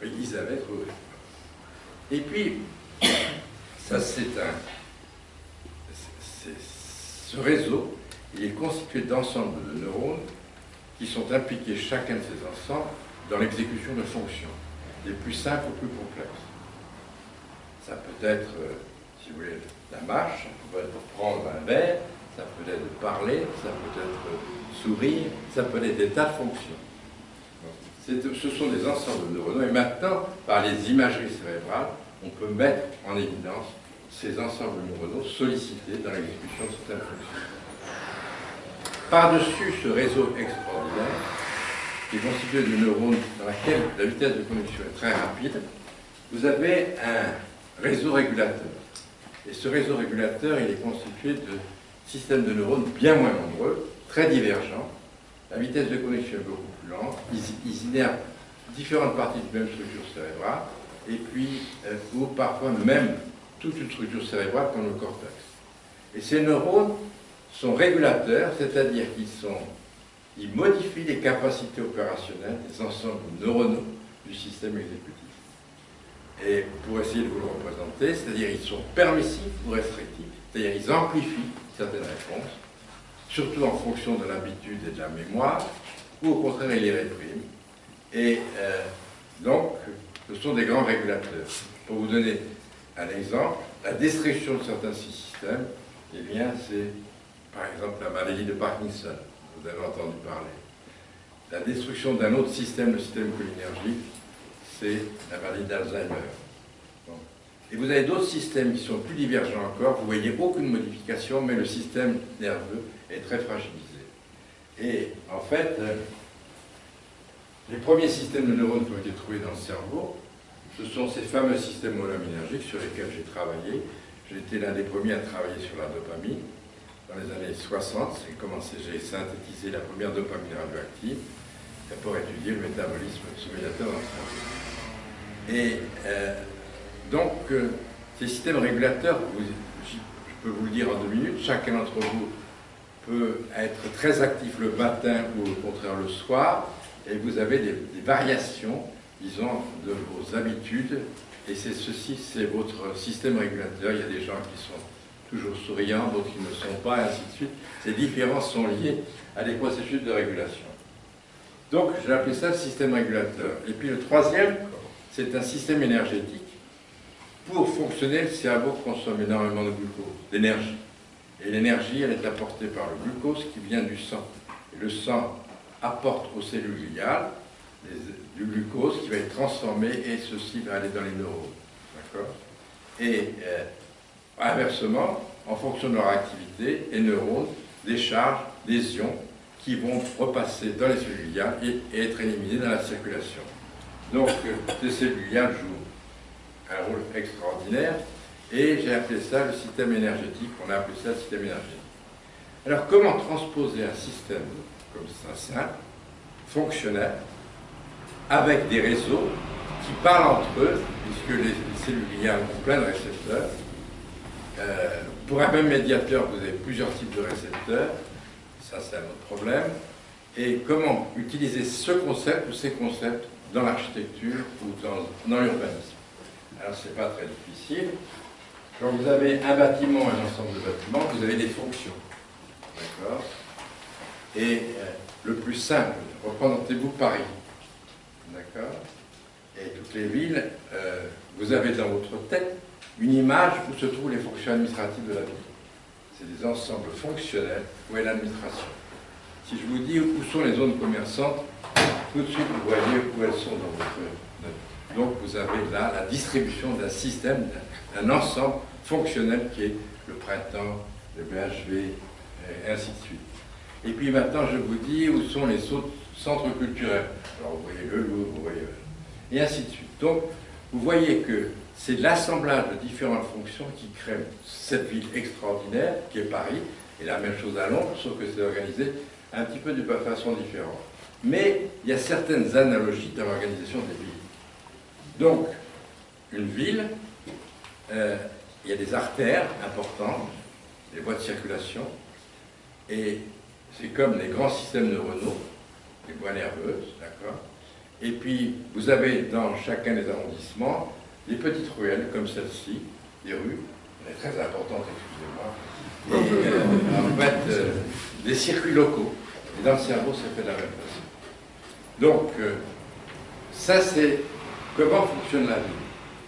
Et ils avaient trouvé. Et puis, ça c'est ce réseau, il est constitué d'ensembles de neurones qui sont impliqués, chacun de ces ensembles, dans l'exécution de fonctions, des plus simples aux plus complexes. Ça peut être, si vous voulez, la marche, ça peut être prendre un verre, ça peut être parler, ça peut être sourire, ça peut être des tas de fonctions. Ce sont des ensembles de neurones, et maintenant, par les imageries cérébrales, on peut mettre en évidence ces ensembles neuronaux sollicités dans l'exécution de certaines fonctions. Par-dessus ce réseau extraordinaire, qui est constitué de neurones dans lequel la vitesse de connexion est très rapide, vous avez un réseau régulateur. Et ce réseau régulateur, il est constitué de systèmes de neurones bien moins nombreux, très divergents. La vitesse de connexion est beaucoup plus lente. Ils innervent différentes parties de même structure cérébrale, et puis, ou parfois même toute une structure cérébrale comme le cortex. Et ces neurones sont régulateurs, c'est-à-dire qu'ils modifient les capacités opérationnelles des ensembles neuronaux du système exécutif. Et pour essayer de vous le représenter, c'est-à-dire ils sont permissifs ou restrictifs, c'est-à-dire ils amplifient certaines réponses, surtout en fonction de l'habitude et de la mémoire, ou au contraire ils les répriment. Et donc, ce sont des grands régulateurs. Pour vous donner un exemple, la destruction de certains systèmes, eh bien, c'est par exemple la maladie de Parkinson, vous avez entendu parler. La destruction d'un autre système, le système cholinergique, c'est la maladie d'Alzheimer. Bon. Et vous avez d'autres systèmes qui sont plus divergents encore, vous voyez aucune modification, mais le système nerveux est très fragilisé. Et en fait, les premiers systèmes de neurones qui ont été trouvés dans le cerveau, ce sont ces fameux systèmes molaminergiques sur lesquels j'ai travaillé. J'ai été l'un des premiers à travailler sur la dopamine. Dans les années 60, j'ai synthétisé la première dopamine radioactive pour étudier le métabolisme de ce médiateur dans le cerveau. Et donc, ces systèmes régulateurs, je peux vous le dire en 2 minutes, chacun d'entre vous peut être très actif le matin ou au contraire le soir, et vous avez des variations, disons, de vos habitudes, et c'est ceci, c'est votre système régulateur. Il y a des gens qui sont toujours souriants, d'autres qui ne le sont pas, et ainsi de suite. Ces différences sont liées à des processus de régulation. Donc, j'ai appelé ça le système régulateur. Et puis le troisième, c'est un système énergétique. Pour fonctionner, le cerveau consomme énormément de glucose, d'énergie. Et l'énergie, elle est apportée par le glucose qui vient du sang. Et le sang apporte aux cellules gliales du glucose qui va être transformé et ceci va aller dans les neurones. D'accord ? Et inversement, en fonction de leur activité, les neurones déchargent des ions qui vont repasser dans les cellules gliales et être éliminés dans la circulation. Donc, ces cellules gliales jouent un rôle extraordinaire et j'ai appelé ça le système énergétique, on a appelé ça le système énergétique. Alors, comment transposer un système comme ça, simple, fonctionnel, avec des réseaux qui parlent entre eux, puisque les cellules gliales ont plein de récepteurs. Pour un même médiateur, vous avez plusieurs types de récepteurs, ça c'est un autre problème. Et comment utiliser ce concept ou ces concepts dans l'architecture ou dans l'urbanisme. Alors c'est pas très difficile. Quand vous avez un bâtiment, un ensemble de bâtiments, vous avez des fonctions. D'accord ? Et le plus simple, représentez-vous Paris. D'accord ? Et toutes les villes, vous avez dans votre tête une image où se trouvent les fonctions administratives de la ville. C'est des ensembles fonctionnels où est l'administration. Si je vous dis où sont les zones commerçantes, tout de suite vous voyez où elles sont dans votre note. Donc vous avez là la distribution d'un système, d'un ensemble fonctionnel qui est le printemps, le BHV, et ainsi de suite. Et puis maintenant je vous dis où sont les autres centres culturels. Alors vous voyez le Louvre, vous voyez et ainsi de suite. Donc vous voyez que c'est l'assemblage de différentes fonctions qui crée cette ville extraordinaire qui est Paris, et la même chose à Londres, sauf que c'est organisé un petit peu de façon différente. Mais il y a certaines analogies dans l'organisation des villes. Donc, une ville, il y a des artères importantes, des voies de circulation, et c'est comme les grands systèmes neuronaux, les voies nerveuses, d'accord ? Et puis, vous avez dans chacun des arrondissements des petites ruelles comme celle-ci, des rues, elle est très importante, excusez-moi, et en fait, des circuits locaux. Et dans le cerveau, c'est fait de la même façon. Donc, ça c'est comment fonctionne la ville.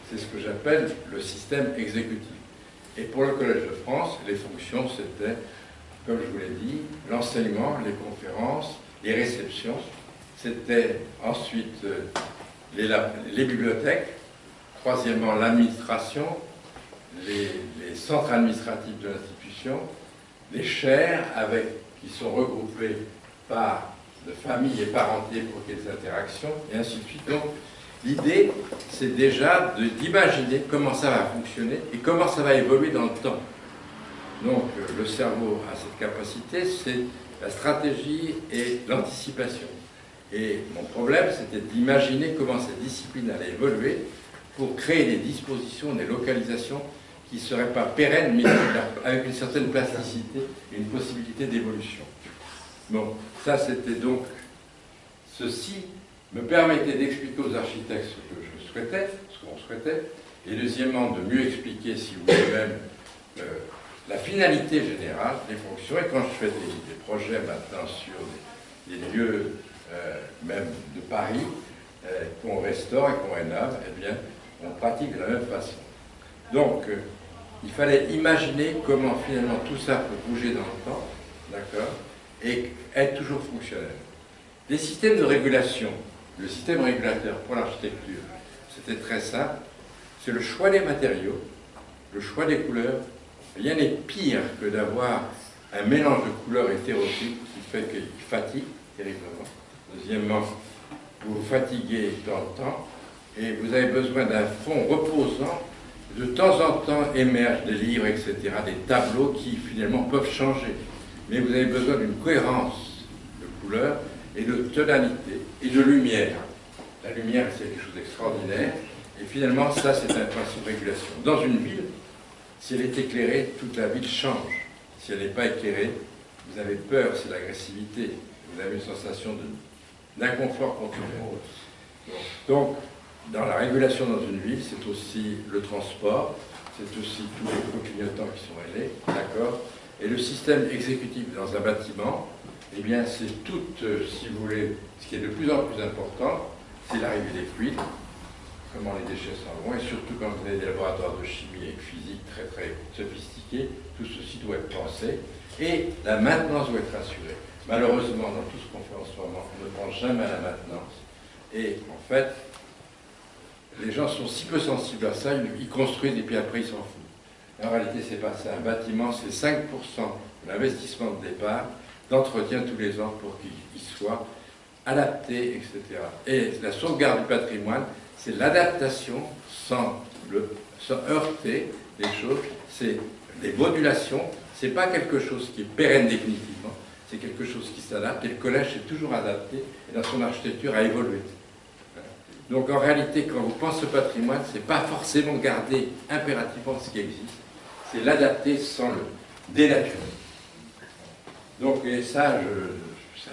C'est ce que j'appelle le système exécutif. Et pour le Collège de France, les fonctions, c'était, comme je vous l'ai dit, l'enseignement, les conférences, les réceptions. C'était ensuite les bibliothèques. Troisièmement, l'administration, les centres administratifs de l'institution, les chaires qui sont regroupés par de familles et parenté pour qu'il y ait des interactions, et ainsi de suite. Donc, l'idée, c'est déjà d'imaginer comment ça va fonctionner et comment ça va évoluer dans le temps. Donc, le cerveau a cette capacité, c'est la stratégie et l'anticipation. Et mon problème, c'était d'imaginer comment cette discipline allait évoluer pour créer des dispositions, des localisations qui ne seraient pas pérennes, mais avec une certaine plasticité et une possibilité d'évolution. Bon, ça c'était donc, ceci me permettait d'expliquer aux architectes ce que je souhaitais, ce qu'on souhaitait, et deuxièmement de mieux expliquer, si vous voulez même, la finalité générale des fonctions. Et quand je fais des projets maintenant sur des lieux même de Paris, qu'on restaure et qu'on rénove, eh bien, on pratique de la même façon. Donc, il fallait imaginer comment finalement tout ça peut bouger dans le temps, d'accord, et être toujours fonctionnel. Les systèmes de régulation, le système régulateur pour l'architecture, c'était très simple, c'est le choix des matériaux, le choix des couleurs. Rien n'est pire que d'avoir un mélange de couleurs hétéroclites qui fait qu'il fatigue terriblement. Deuxièmement, vous vous fatiguez dans le temps et vous avez besoin d'un fond reposant. De temps en temps émergent des livres, etc., des tableaux qui finalement peuvent changer. Mais vous avez besoin d'une cohérence de couleurs et de tonalité et de lumière. La lumière, c'est quelque chose d'extraordinaire. Et finalement, ça, c'est un principe de régulation. Dans une ville, si elle est éclairée, toute la ville change. Si elle n'est pas éclairée, vous avez peur, c'est l'agressivité. Vous avez une sensation d'inconfort continuel. Donc, dans la régulation dans une ville, c'est aussi le transport, c'est aussi tous les clignotants qui sont réglés, d'accord. Et le système exécutif dans un bâtiment, eh bien, c'est tout, si vous voulez, ce qui est de plus en plus important, c'est l'arrivée des fluides, comment les déchets s'en vont, et surtout quand vous avez des laboratoires de chimie et de physique très très sophistiqués, tout ceci doit être pensé, et la maintenance doit être assurée. Malheureusement, dans tout ce qu'on fait en ce moment, on ne pense jamais à la maintenance, et en fait, les gens sont si peu sensibles à ça, ils construisent et puis après ils s'en foutent. En réalité, c'est pas ça. Un bâtiment, c'est 5% de l'investissement de départ, d'entretien tous les ans pour qu'il soit adapté, etc. Et la sauvegarde du patrimoine, c'est l'adaptation sans heurter les choses, c'est des modulations, c'est pas quelque chose qui est pérenne définitivement, c'est quelque chose qui s'adapte et le collège est toujours adapté et dans son architecture a évolué. Donc en réalité, quand vous pensez au patrimoine, ce n'est pas forcément garder impérativement ce qui existe, c'est l'adapter sans le dénaturer. Donc et ça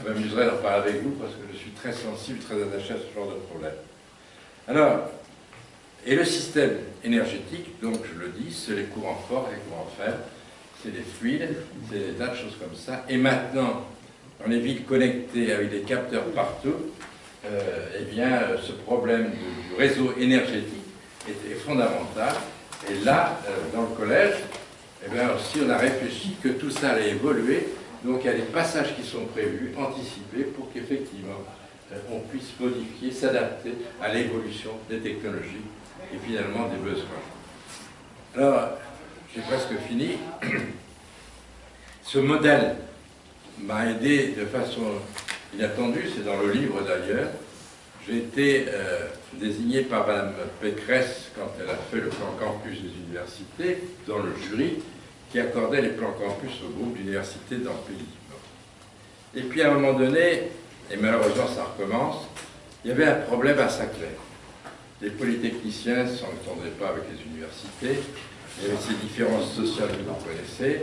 m'amuserait d'en parler avec vous parce que je suis très sensible, très attaché à ce genre de problème. Alors, et le système énergétique, donc je le dis, c'est les courants forts et les courants faibles, c'est des fluides, c'est des tas de choses comme ça. Et maintenant, dans les villes connectées avec des capteurs partout, eh bien, ce problème du réseau énergétique est fondamental. Et là, dans le collège, eh bien, aussi, on a réfléchi que tout ça allait évoluer. Donc, il y a des passages qui sont prévus, anticipés, pour qu'effectivement, on puisse modifier, s'adapter à l'évolution des technologies et finalement des besoins. Alors, j'ai presque fini. Ce modèle m'a aidé de façon inattendue, c'est dans le livre d'ailleurs. J'ai été désigné par Mme Pécresse, quand elle a fait le plan campus des universités, dans le jury qui accordait les plans campus au groupe d'universités dans le pays. Et puis à un moment donné, et malheureusement ça recommence, il y avait un problème à Saclay. Les polytechniciens ne s'entendaient pas avec les universités, il y avait ces différences sociales que vous connaissez,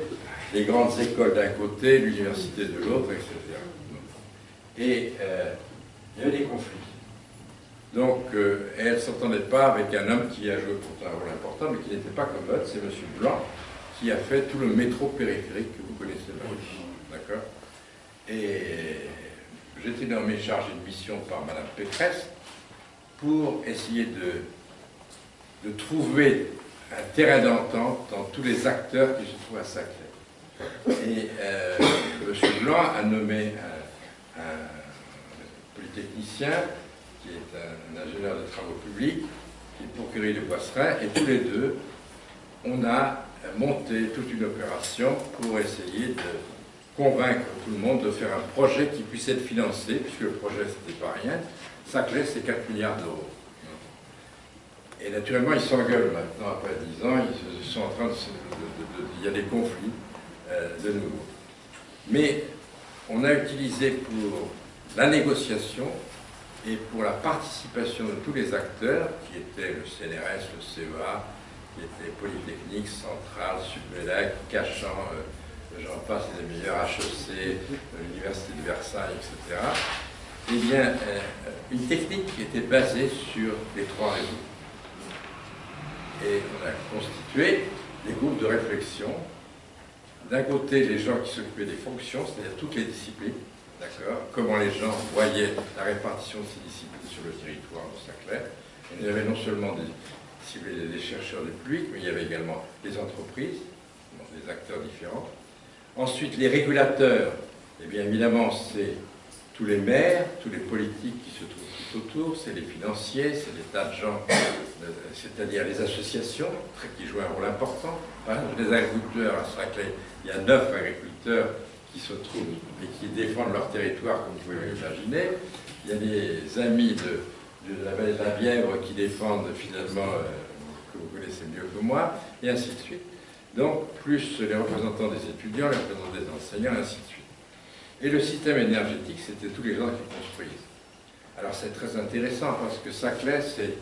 les grandes écoles d'un côté, l'université de l'autre, etc. Et il y avait des conflits. Donc, elle ne s'entendait pas avec un homme qui a joué pourtant un rôle important, mais qui n'était pas commode, c'est M. Blanc, qui a fait tout le métro périphérique que vous connaissez bien. D'accord. Et j'étais nommé chargé de mission par Mme Pécresse pour essayer de trouver un terrain d'entente dans tous les acteurs qui se trouvent à Saclay. Et M. Blanc a nommé un polytechnicien qui est un ingénieur de travaux publics, qui est procureur de Boisserain, et tous les deux, on a monté toute une opération pour essayer de convaincre tout le monde de faire un projet qui puisse être financé, puisque le projet c'était pas rien. Saclay, c'est 4 milliards d'euros. Et naturellement, ils s'engueulent maintenant, après 10 ans, ils sont en train il y a des conflits de nouveau. Mais on a utilisé pour la négociation et pour la participation de tous les acteurs, qui étaient le CNRS, le CEA, qui étaient Polytechnique, Centrale, Supélec, Cachan, j'en passe les meilleurs, HEC, l'Université de Versailles, etc. Eh bien, une technique qui était basée sur les 3 réseaux. Et on a constitué des groupes de réflexion. D'un côté, les gens qui s'occupaient des fonctions, c'est-à-dire toutes les disciplines, d'accord, comment les gens voyaient la répartition de ces disciplines sur le territoire de Saclay. Il y avait non seulement des chercheurs du public, mais il y avait également des entreprises, des acteurs différents. Ensuite, les régulateurs, eh bien évidemment, c'est tous les maires, tous les politiques qui se trouvent tout autour, c'est les financiers, c'est des tas de gens, c'est-à-dire les associations qui jouent un rôle important. Par exemple, les agriculteurs à Saclay, il y a 9 agriculteurs qui se trouvent et qui défendent leur territoire, comme vous pouvez l'imaginer. Il y a des amis de la vallée de la Bièvre qui défendent finalement, que vous connaissez mieux que moi, et ainsi de suite. Donc, plus les représentants des étudiants, les représentants des enseignants, et ainsi de suite. Et le système énergétique, c'était tous les gens qui construisent. Alors c'est très intéressant parce que Saclay, c'est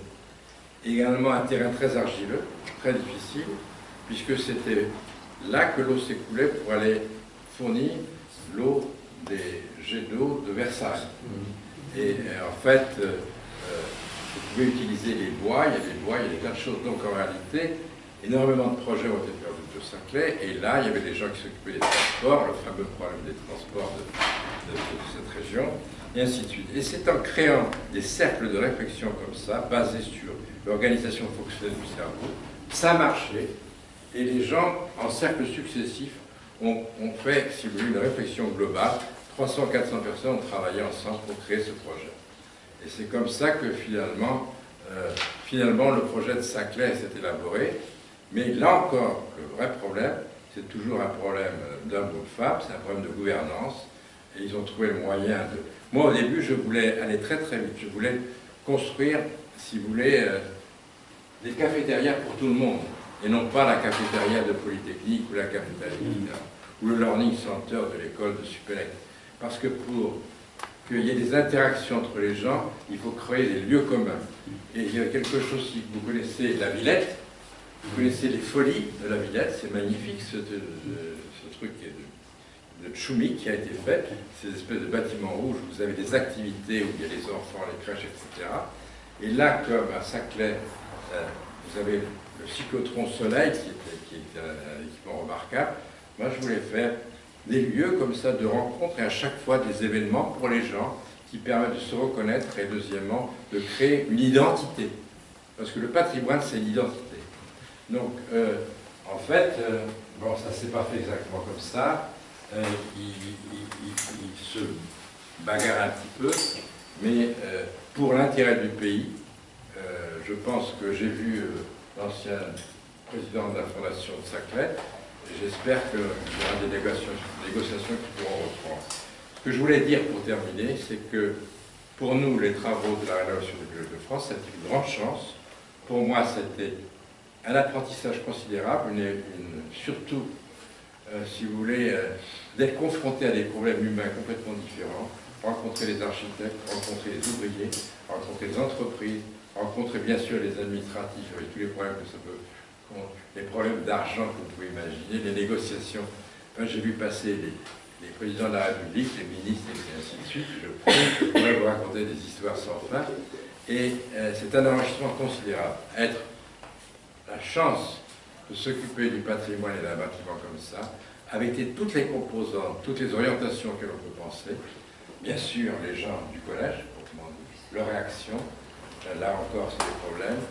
également un terrain très argileux, très difficile, puisque c'était là que l'eau s'écoulait pour aller fournir l'eau des jets d'eau de Versailles. Et en fait, vous pouvez utiliser les bois, il y a des bois, il y a des tas de choses. Donc en réalité, énormément de projets ont été faits de Saclay, et là, il y avait des gens qui s'occupaient des transports, le fameux problème des transports de cette région, et ainsi de suite. Et c'est en créant des cercles de réflexion comme ça, basés sur l'organisation fonctionnelle du cerveau, ça marchait, et les gens, en cercles successifs, ont fait, si vous voulez, une réflexion globale. 300-400 personnes ont travaillé ensemble pour créer ce projet. Et c'est comme ça que finalement, le projet de Saclay s'est élaboré. Mais là encore, le vrai problème, c'est toujours un problème d'hommes ou de femmes, c'est un problème de gouvernance. Et ils ont trouvé le moyen de... Moi, au début, je voulais aller très très vite. Je voulais construire, si vous voulez, des cafétérias pour tout le monde. Et non pas la cafétéria de Polytechnique ou la cafétéria ou le Learning Center de l'école de Supélec. Parce que pour qu'il y ait des interactions entre les gens, il faut créer des lieux communs. Et il y a quelque chose, si vous connaissez la Villette, vous connaissez les folies de la Villette, c'est magnifique ce truc de Tchoumi qui a été fait, ces espèces de bâtiments rouges, vous avez des activités où il y a les enfants, les crèches, etc. Et là, comme à Saclay, vous avez le cyclotron Soleil qui est un équipement remarquable. Moi, je voulais faire des lieux comme ça de rencontres et à chaque fois des événements pour les gens qui permettent de se reconnaître et deuxièmement de créer une identité. Parce que le patrimoine, c'est l'identité. Donc, en fait, bon, ça ne s'est pas fait exactement comme ça. Il se bagarre un petit peu, mais pour l'intérêt du pays, je pense que j'ai vu l'ancien président de la Fondation de Saclay, et j'espère qu'il y aura des négociations qui pourront reprendre. Ce que je voulais dire pour terminer, c'est que pour nous, les travaux de la rénovation du Collège de France, c'était une grande chance. Pour moi, c'était un apprentissage considérable, surtout, si vous voulez, d'être confronté à des problèmes humains complètement différents, rencontrer les architectes, rencontrer les ouvriers, rencontrer les entreprises, rencontrer bien sûr les administratifs avec tous les problèmes que ça peut, les problèmes d'argent que vous pouvez imaginer, les négociations. Enfin, j'ai vu passer les présidents de la République, les ministres et ainsi de suite. Je pourrais vous raconter des histoires sans fin. Et c'est un enrichissement considérable. Être la chance de s'occuper du patrimoine et d'un bâtiment comme ça, avec toutes les composantes, toutes les orientations que l'on peut penser. Bien sûr, les gens du collège, leur réaction, là encore, c'est des problèmes.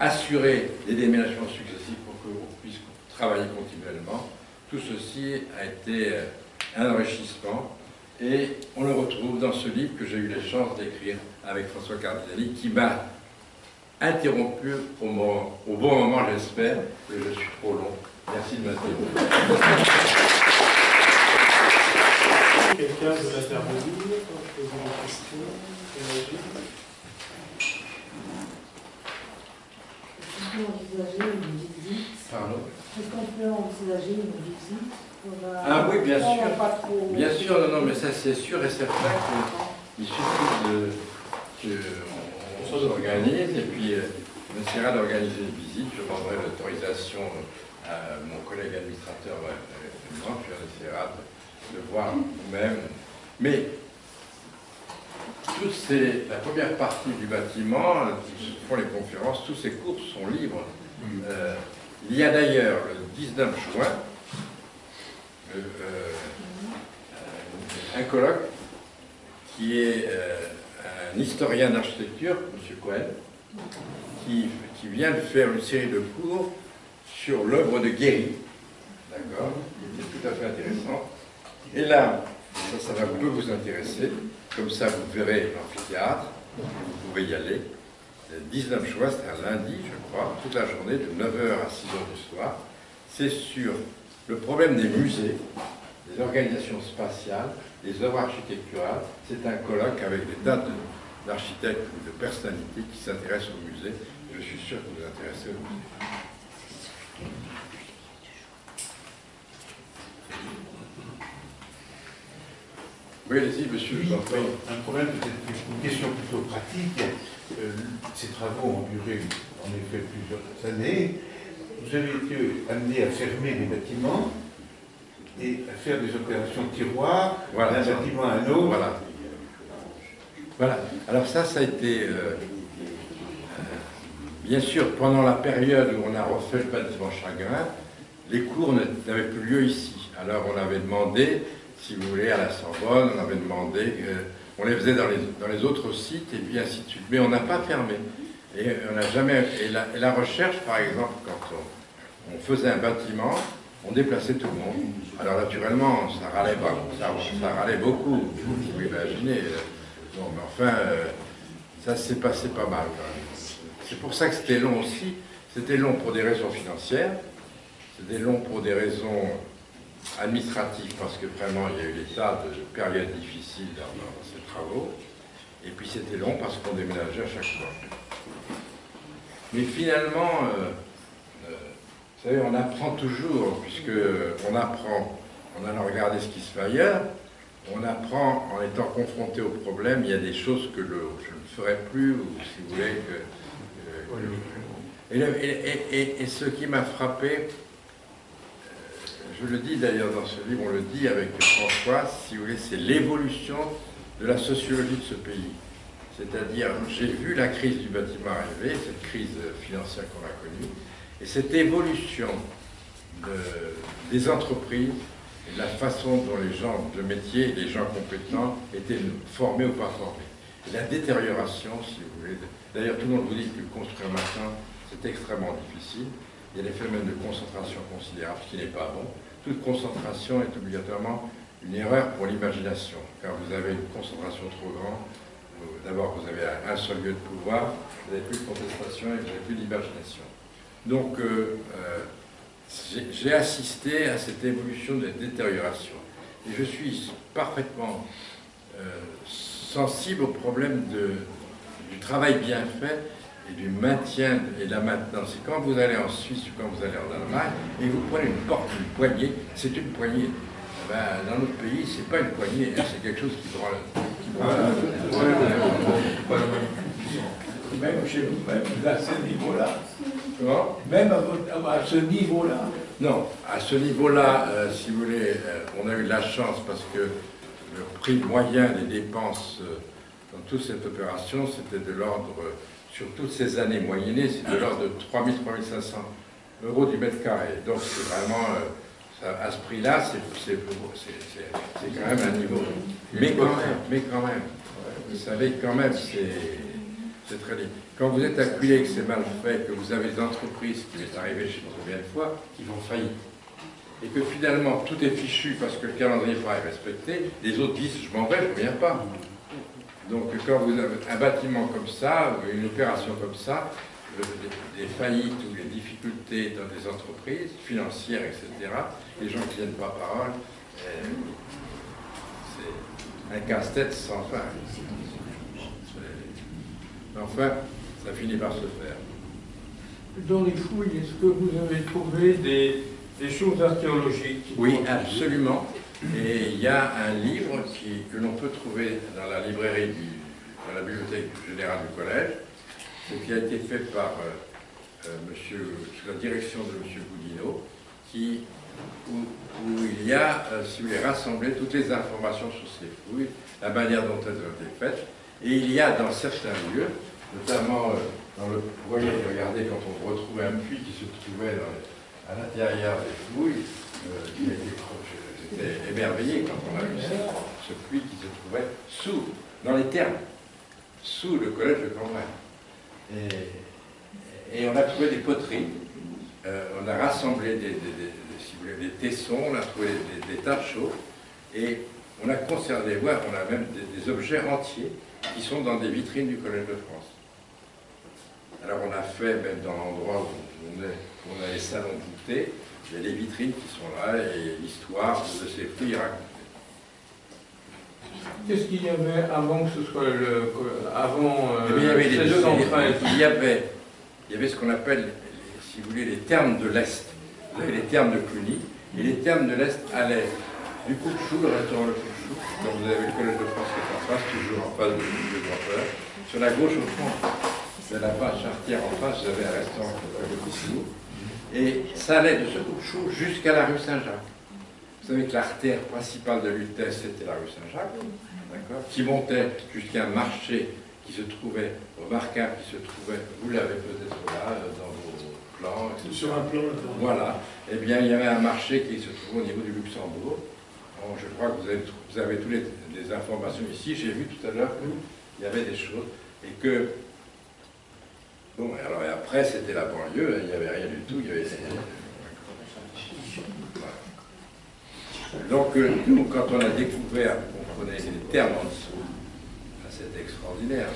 Assurer des déménagements successifs pour que l'on puisse travailler continuellement. Tout ceci a été un enrichissement et on le retrouve dans ce livre que j'ai eu la chance d'écrire avec François Cardinali, qui m'a interrompu au bon moment, j'espère, que je suis trop long. Merci de m'interrompre.
Quelqu'un veut intervenir, poser des questions, réagir?
Est-ce qu'on peut envisager une visite?
Pardon?
Est-ce qu'on peut envisager une visite?
Ah oui, bien sûr.
Pas trop...
Bien sûr, non, mais ça c'est sûr et certain qu'il suffit qu'on s'organise et puis on essaiera d'organiser une visite. Je demanderai l'autorisation à mon collègue administrateur et moi, puis on essaiera de voir nous-mêmes. Mais la première partie du bâtiment, où se font les conférences, tous ces cours sont libres. Il y a d'ailleurs le 19 juin un colloque qui est un historien d'architecture, M. Cohen, qui vient de faire une série de cours sur l'œuvre de Guéry. D'accord? C'est tout à fait intéressant. Et là, ça va peu vous intéresser. Comme ça, vous verrez l'amphithéâtre. Vous pouvez y aller. 19 juin, c'est un lundi, je crois, toute la journée, de 9h à 6h du soir. C'est sur le problème des musées, des organisations spatiales, des œuvres architecturales. C'est un colloque avec des tas d'architectes ou de personnalités qui s'intéressent au musée. Je suis sûr que vous vous intéressez au musée. Oui, allez-y, monsieur.
Oui, un problème, peut-être une question plutôt pratique. Ces travaux ont duré en effet plusieurs années. Vous avez été amené à fermer des bâtiments et à faire des opérations de tiroir
Voilà,
d'un bâtiment à un autre.
Voilà. Voilà. Alors ça a été... bien sûr, pendant la période où on a refait le bâtiment Chagrin, les cours n'avaient plus lieu ici. Alors on avait demandé, si vous voulez, à la Sorbonne, on avait demandé, on les faisait dans les autres sites, et puis ainsi de suite. Mais on n'a pas fermé. Et on n'a jamais... Et la recherche, par exemple, quand on faisait un bâtiment, on déplaçait tout le monde. Alors naturellement, ça râlait pas, ça râlait beaucoup, vous pouvez imaginer. Bon, mais enfin, ça s'est passé pas mal quand même. C'est pour ça que c'était long aussi. C'était long pour des raisons financières, c'était long pour des raisons administratives, parce que vraiment il y a eu des tas de périodes difficiles dans ces travaux. Et puis c'était long parce qu'on déménageait à chaque fois. Mais finalement, vous savez, on apprend toujours, puisque on apprend en allant regarder ce qui se fait ailleurs, on apprend en étant confronté aux problèmes. Il y a des choses que je ne ferai plus, ou si vous voulez, et ce qui m'a frappé, je le dis d'ailleurs dans ce livre, on le dit avec François, si vous voulez, c'est l'évolution de la sociologie de ce pays. C'est-à-dire, j'ai vu la crise du bâtiment arriver, cette crise financière qu'on a connue, et cette évolution des entreprises et de la façon dont les gens de métier, les gens compétents étaient formés ou pas formés. Et la détérioration, si vous voulez. D'ailleurs, tout le monde vous dit que construire maintenant, c'est extrêmement difficile. Il y a des phénomènes de concentration considérables, ce qui n'est pas bon. Toute concentration est obligatoirement une erreur pour l'imagination. Quand vous avez une concentration trop grande, d'abord vous avez un seul lieu de pouvoir, vous n'avez plus de contestation et vous n'avez plus d'imagination. Donc, j'ai assisté à cette évolution de la détérioration. Et je suis parfaitement sensible au problème du travail bien fait et du maintien et de la maintenance. Et quand vous allez en Suisse ou quand vous allez en Allemagne, et vous prenez une porte, une poignée, c'est une poignée. Ben, dans notre pays, c'est pas une poignée, c'est quelque chose qui prend
Même chez vous, même à ce niveau-là.
Comment ?
Même à ce niveau-là.
Non, à ce niveau-là, si vous voulez, on a eu de la chance parce que le prix moyen des dépenses dans toute cette opération, c'était de l'ordre, sur toutes ces années moyennées, c'est de l'ordre de 3 000 3 500 € du mètre carré. Donc c'est vraiment, à ce prix-là, c'est quand même un niveau. Mais quand même, vous savez, quand même, c'est très libre. Quand vous êtes acculé, que c'est mal fait, que vous avez des entreprises, qui m'est arrivé je ne sais pas combien de fois, qui vont faillir. Et que finalement, tout est fichu parce que le calendrier n'est pas respecté, les autres disent, je m'en vais, je ne reviens pas. Donc quand vous avez un bâtiment comme ça, ou une opération comme ça, les faillites ou les difficultés dans des entreprises financières, etc., les gens qui ne viennent pas parole, c'est un casse-tête sans fin. Enfin, ça finit par se faire.
Dans les fouilles, est-ce que vous avez trouvé des choses archéologiques?
Oui, absolument. Et il y a un livre que l'on peut trouver dans la librairie, dans la bibliothèque générale du collège, ce qui a été fait par sous la direction de M. Boudinot, où il y a, si vous voulez, rassemblé toutes les informations sur ces fouilles, la manière dont elles ont été faites. Et il y a dans certains lieux, notamment dans le... Vous voyez, regardez, quand on retrouvait un puits qui se trouvait à l'intérieur des fouilles, j'étais émerveillé quand on a vu ce puits qui se trouvait sous dans les thermes, sous le collège de Cambrai. Et on a trouvé des poteries, on a rassemblé si vous voulez, des tessons, on a trouvé des tas de choses, et on a conservé, on a même des objets entiers qui sont dans des vitrines du Collège de France. Alors on a fait, même dans l'endroit où on a les salons voûtés, il y a des vitrines qui sont là, et l'histoire de ces fruits est racontée.
Qu'est-ce qu'il y avait avant que ce soit avant
Eh bien, il y avait
ces deux entrailles?
il y avait ce qu'on appelle, si vous voulez, les thermes de l'Est. Vous avez les thermes de Cluny, et les thermes de l'Est allaient du Coupe-Chou, le restaurant Le Coupe-Chou, donc vous avez le Collège de France qui est en face, toujours en face de Grand-Peur. Sur la gauche, au fond, c'est la base Chartière en face, vous avez un restaurant qui s'appelle Le Coupe-Chou. Et ça allait de ce Coupe-Chou jusqu'à la rue Saint-Jacques. Vous savez que l'artère principale de Lutèce, c'était la rue Saint-Jacques, qui montait jusqu'à un marché qui se trouvait, au Marquin qui se trouvait, vous l'avez peut-être là, dans vos plans, etc.
Sur un plan.
Voilà. Eh bien, il y avait un marché qui se trouvait au niveau du Luxembourg. Bon, je crois que vous avez toutes les informations ici. J'ai vu tout à l'heure qu'il y avait des choses. Et que... Bon, alors et après, c'était la banlieue, il n'y avait rien du tout. Il y avait... Voilà. Donc, nous, quand on a découvert, on prenait les termes en dessous, c'était extraordinaire.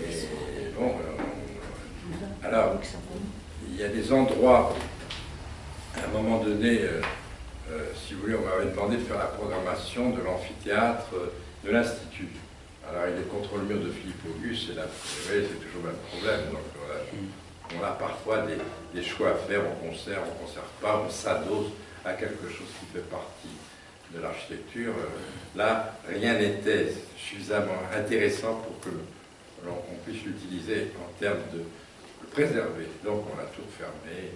Et bon, alors, il y a des endroits, à un moment donné, si vous voulez, on m'avait demandé de faire la programmation de l'amphithéâtre de l'Institut. Alors, il est contre le mur de Philippe Auguste, et là, vous voyez, c'est toujours le même problème. Donc, on a parfois des choix à faire, on conserve pas, on s'adosse à quelque chose qui fait partie de l'architecture. Là, rien n'était suffisamment intéressant pour que on puisse l'utiliser en termes de le préserver. Donc, on a tout fermé.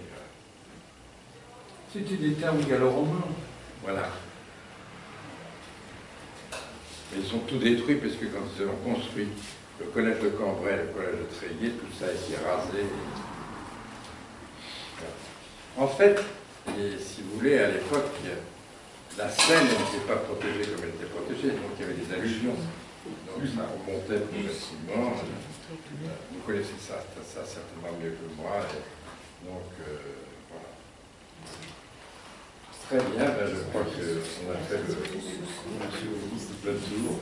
C'était des termes gallo-romains.
Voilà. Mais ils sont tous détruits parce que quand ils ont construit le collège de Cambrai, le collège de Tréguier, tout ça a été rasé. En fait, si vous voulez, à l'époque, la Seine n'était pas protégée comme elle était protégée, donc il y avait des allusions. Donc ça remontait progressivement. Vous connaissez ça certainement mieux que moi. Donc voilà. Très bien, ben, je crois qu'on a fait le tour.